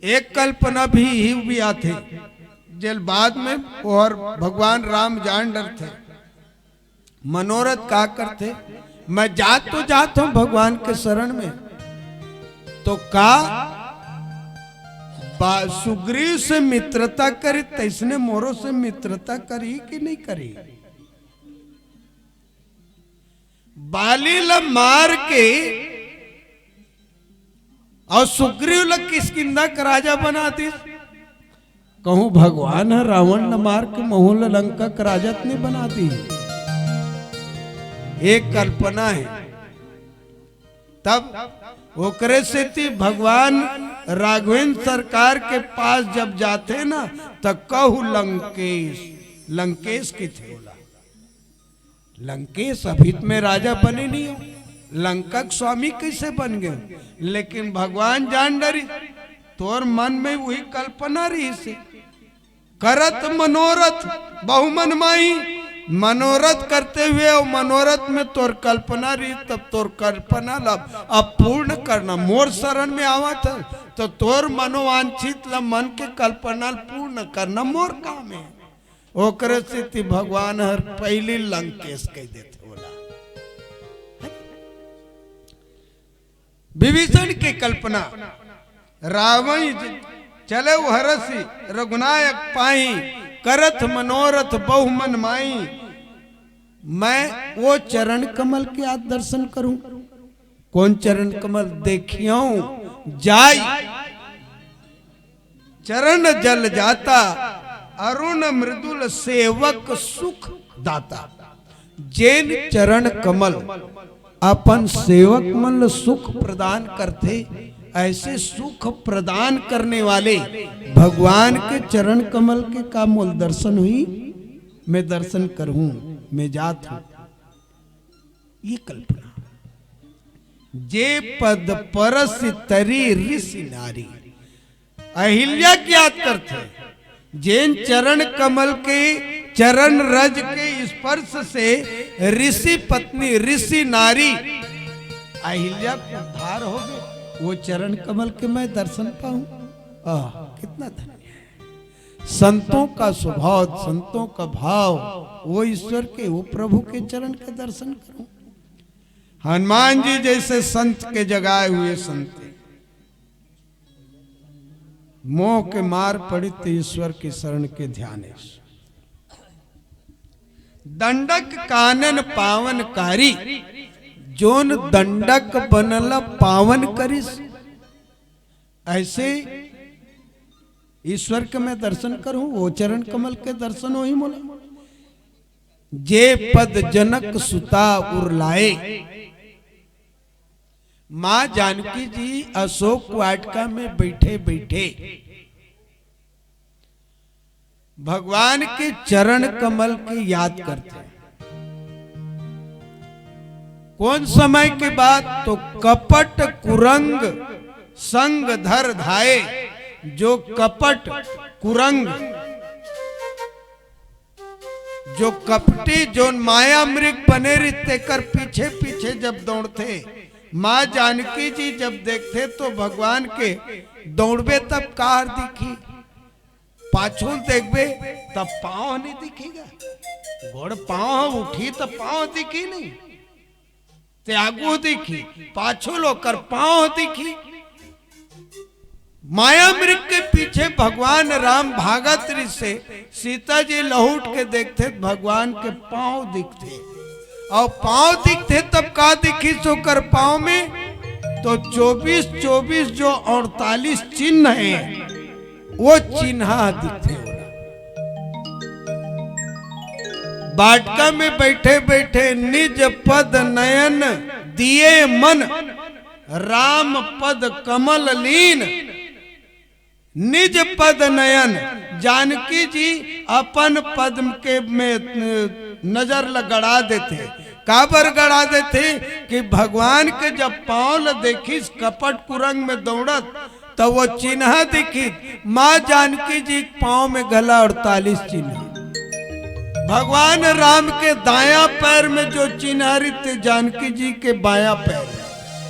एक कल्पना भी ही आते जल बाद में और भगवान राम जान डर थे। मनोरथ का करते मैं जात तो जाता हूं भगवान के शरण में, तो का सुग्रीव से मित्रता करी तैसने मोरो से मित्रता करी कि नहीं करी? बाली ल मार के और सुग्रीव ल किसकिंदा का राजा बना दी। कहूं भगवान है रावण न मार के महूल लंका का राजा नहीं बना दी। एक कल्पना है। तब ओकरे से थी भगवान राघवेंद्र सरकार के पास जब जाते ना तब कहू लंकेश, लंकेश की थे बोला लंकेश अभी में राजा बने नहीं हो, लंका के स्वामी कैसे बन गए? लेकिन भगवान जान डरी तोर मन में वही कल्पना रही से करत मनोरथ बहुमन माही। मनोरथ करते हुए और मनोरथ में तोर कल्पना रही, तब तोर कल्पना लब अब पूर्ण करना। मोर शरण में आवा था तो तोर मनोवांछित ल मन के कल्पना पूर्ण करना मोर काम है। ओकरे से भगवान हर पहली लंकेश कह देते बोला। विभीषण की कल्पना रावण चले वो हरसी रघुनायक पाही करत मनोरथ बहुमन माई। मैं वो चरण कमल के आज दर्शन करूं। कौन चरण कमल? देखियो जाय चरण जल जाता, अरुण मृदुल सेवक सुख दाता। जैन चरण कमल अपन सेवक मन सुख प्रदान करते, ऐसे सुख प्रदान करने वाले भगवान के चरण कमल के का मूल दर्शन हुई। मैं दर्शन करूं, मैं जात हूं, ये कल्पना। जे पद परस तरी ऋषि नारी, अहिल्या क्या करते? जैन चरण कमल के चरण रज के स्पर्श से ऋषि पत्नी, ऋषि नारी अहिल्या को उद्धार हो गए। वो चरण कमल के मैं दर्शन पाऊं, कितना धन्य है। संतों का स्वभाव, संतों का भाव, वो ईश्वर के, वो प्रभु के चरण के दर्शन करूं। हनुमान जी जैसे संत के जगाए हुए संत, मोह के मार पड़ी तो ईश्वर की शरण के ध्यान। दंडक कानन पावनकारी, जोन दंडक बनल पावन करिस। ऐसे ईश्वर के मैं दर्शन करूं, वो चरण कमल के दर्शन हो ही मोला। जे पद जनक सुता उरलाए, मां जानकी जी अशोक वाटिका में बैठे बैठे भगवान के चरण कमल की याद करते हैं। कौन समय के बाद? तो कपट कुरंग संग धर धाये। जो कपट कुरंग, जो कपटी, जो माया मृग बने रहते कर पीछे पीछे जब दौड़ते, माँ जानकी जी जब देखते तो भगवान के दौड़बे तब कार दिखी, पाछुल देखबे तब पांव नहीं दिखेगा। घोड़ पांव उठी तो पांव दिखी नहीं, त्यागो दिखी, पाछुल होकर पांव दिखी। माया मृग के पीछे भगवान राम भागत से सीता जी लौट के देखते भगवान के पांव दिखते, और पांव दिखते तब का दिखी सोकर पांव में? तो 24 जो 48 चिन्ह है, वो चिन्ह दिखते हो। बाटका में बैठे बैठे निज पद नयन दिए मन, राम पद कमल लीन। निज पद नयन, जानकी जी अपन पद के में नजर गड़ा देते। काबर गड़ा देते कि भगवान के जब पांव देखी कपट कुरंग में दौड़त तो वो चिन्ह दिखी। माँ जानकी जी पांव में गला 48 चिन्ह। भगवान राम के दाया पैर में जो चिन्ह रहते जानकी जी के बाया पैर,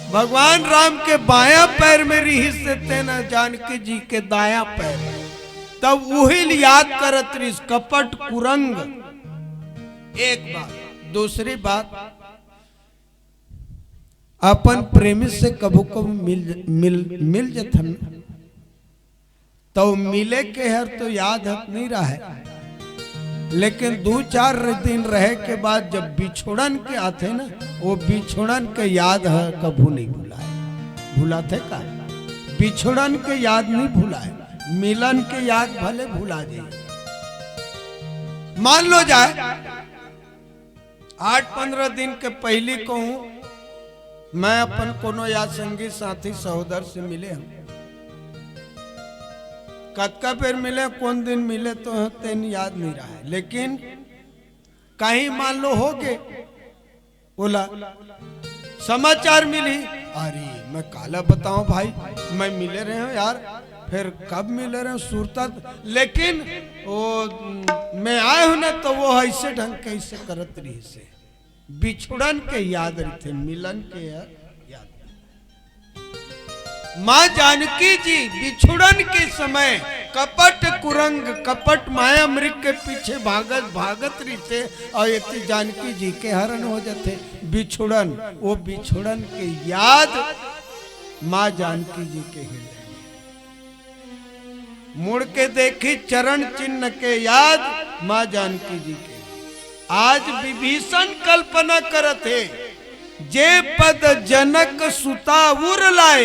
भगवान राम के बाया पैर में रही से ना जानकी जी के दाया पैर, तब वही याद करत रही कपट कुरंग। एक बात। दूसरी बात, अपन प्रेमी से कभू कभी मिल जथन तो मिले के हर तो याद हत नहीं रहा है, लेकिन 2-4 दिन रहे के बाद जब बिछोड़न के आते ना, वो बिछोड़न के याद है कभू नहीं भुलाए। भुलाते का? बिछोड़न के याद नहीं भुलाए, मिलन के याद भले भुला जाए। मान लो जाए 8-15 दिन के पहले कहूं मैं अपन कोनो याद संगी साथी सहोदर से मिले हम, कतका पेर मिले, कौन दिन मिले तो तेन याद नहीं रहा है, लेकिन कहीं मान लो हो गए, बोला समाचार मिली, अरे मैं काला बताऊं भाई, मैं मिले रहे हूं यार, फिर कब मिले रहे सुरता, लेकिन वो मैं आए हूं ना तो वो ऐसे ढंग के ऐसे करत रही से। बिछुड़न के याद रहते, मिलन के याद। माँ जानकी जी बिछुड़न के समय कपट कुरंग, कपट माया मृग के पीछे भागत रहते, और ये जानकी जी के हरण हो जाते। बिछुड़न, वो बिछुड़न के याद माँ जानकी जी के हृदय, मुड़ के देखी चरण चिन्ह के याद माँ जानकी जी के। आज विभीषण कल्पना करते जे पद जनक सुताउर लाए,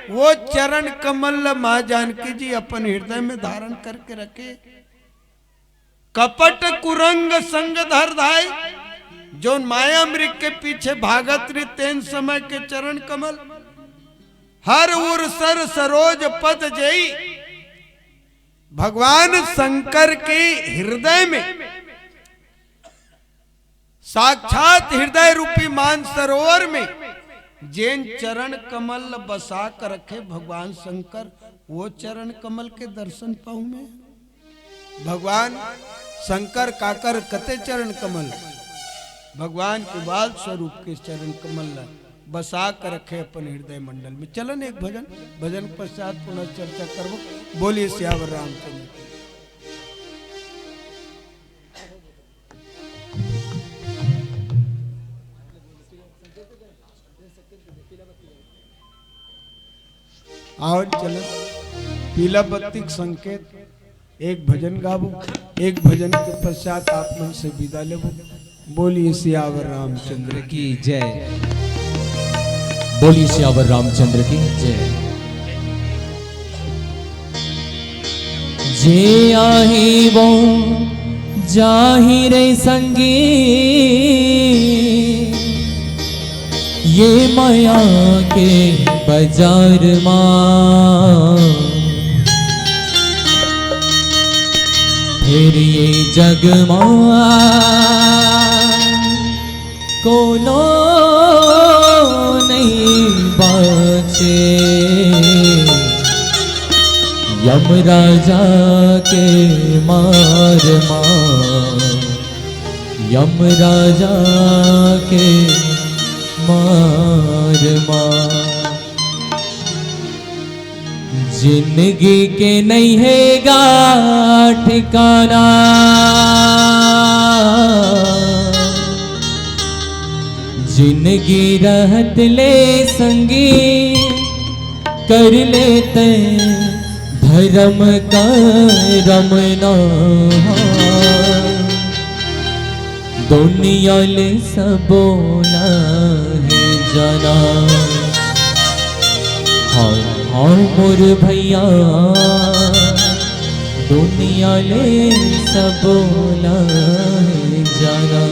वो चरण कमल मां जानकी जी अपन हृदय में धारण करके रखे। कपट कुरंग संग धर धाय, जो माया मृग के पीछे भागत री तेन समय के चरण कमल। हर उर सर सरोज पद जई, भगवान शंकर के हृदय में साक्षात हृदय रूपी मान सरोवर में जैन चरण कमल बसा कर रखे भगवान शंकर, वो चरण कमल के दर्शन पाऊं मैं। भगवान शंकर काकर कते चरण कमल, भगवान के बाल स्वरूप के चरण कमल बसा कर रखे अपन हृदय मंडल में। चलन एक भजन, भजन पश्चात पुनः चर्चा करबो। बोलिए सियावर रामचंद्र। और चलो पीला बत्ती संकेत एक भजन गाबो, एक भजन के पश्चात आप मन से विदा लेबो। बोलिए सियावर रामचंद्र की जय। बोलिए सियावर रामचंद्र की जय। जे आही वो जाही रे संगी, ये माया के बाजार मां, फिर ये जग मां कोनो नहीं बाचे। यमराजा के मार मां, यमराजा के मार मां। जिंदगी के नहीं है गा ठिकाना, जिंदगी रहत ले संगी, कर लेते धर्म का रमना। दुनिया ले सबोला है जाना। हाँ हाँ मोर भैया, दुनिया ले सबोला है जाना।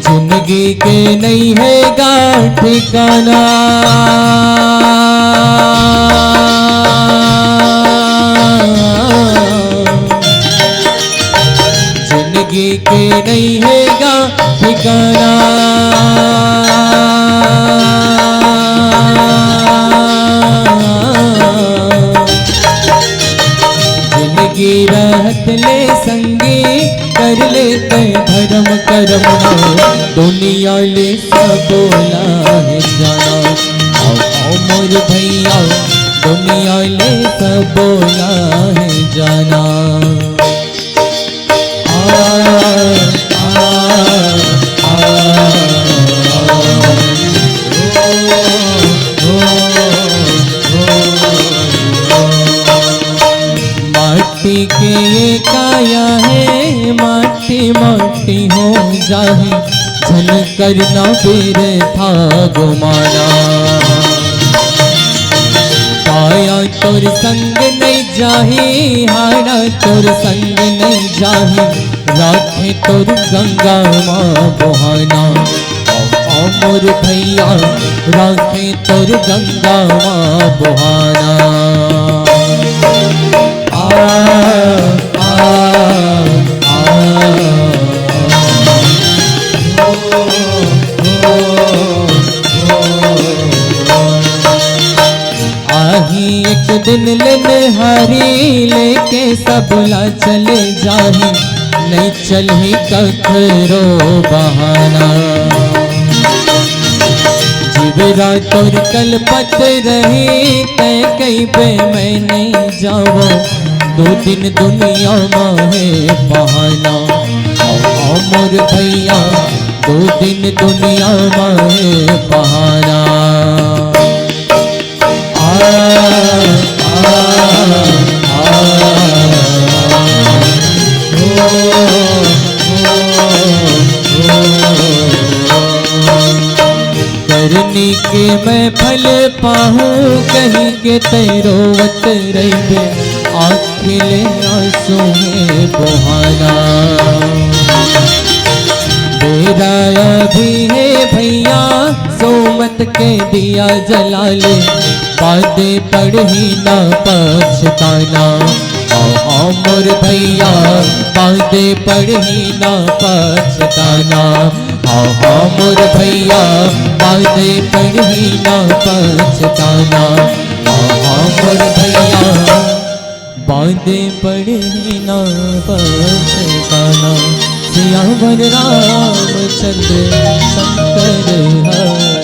जिंदगी के नहीं है गा ठिकाना, जिंदगी के नहीं है गा ठिकाना। जिंदगी रहत ले संगी, कर लेते धर्म कर्म। दुनिया ले सबोला है जाना। आओ आओ मोर भैया, दुनिया ले सबोला है जाना। माटी के ये काया है, माटी माटी हो जाए, झल करना फिर था गुमाना। पाया तोर संग नहीं जाही, हारा तोर संग नहीं जाही, राखे तोर गंगा माँ बोहाना। आओ मोर भैया, राखे तोर गंगा माँ बोहाना। आही एक दिन लेनहारी, लेके सबला चले जाही, नहीं चलही कखरो बहाना। जीवरा तोर कलपत रही, तय कहीं पे मैं नहीं जाऊँ, दो दिन दुनिया में है बहाना। मोर भैया 2 दिन दुनिया में पहाड़ा करनी के मैं फल पाहूँ कहीं के तैरोवत रहे आखिले आंसू में बहाना बेरा भी है भैया सोमत के दिया जला ले बातें पढ़ी ना पछताना मोर भैया बातें पढ़ी ना पछताना मोर भैया बातें पढ़ी ना पछताना मोर भैया बातें पढ़ी ना पछताना सियावर रामचंद्र शंकर हर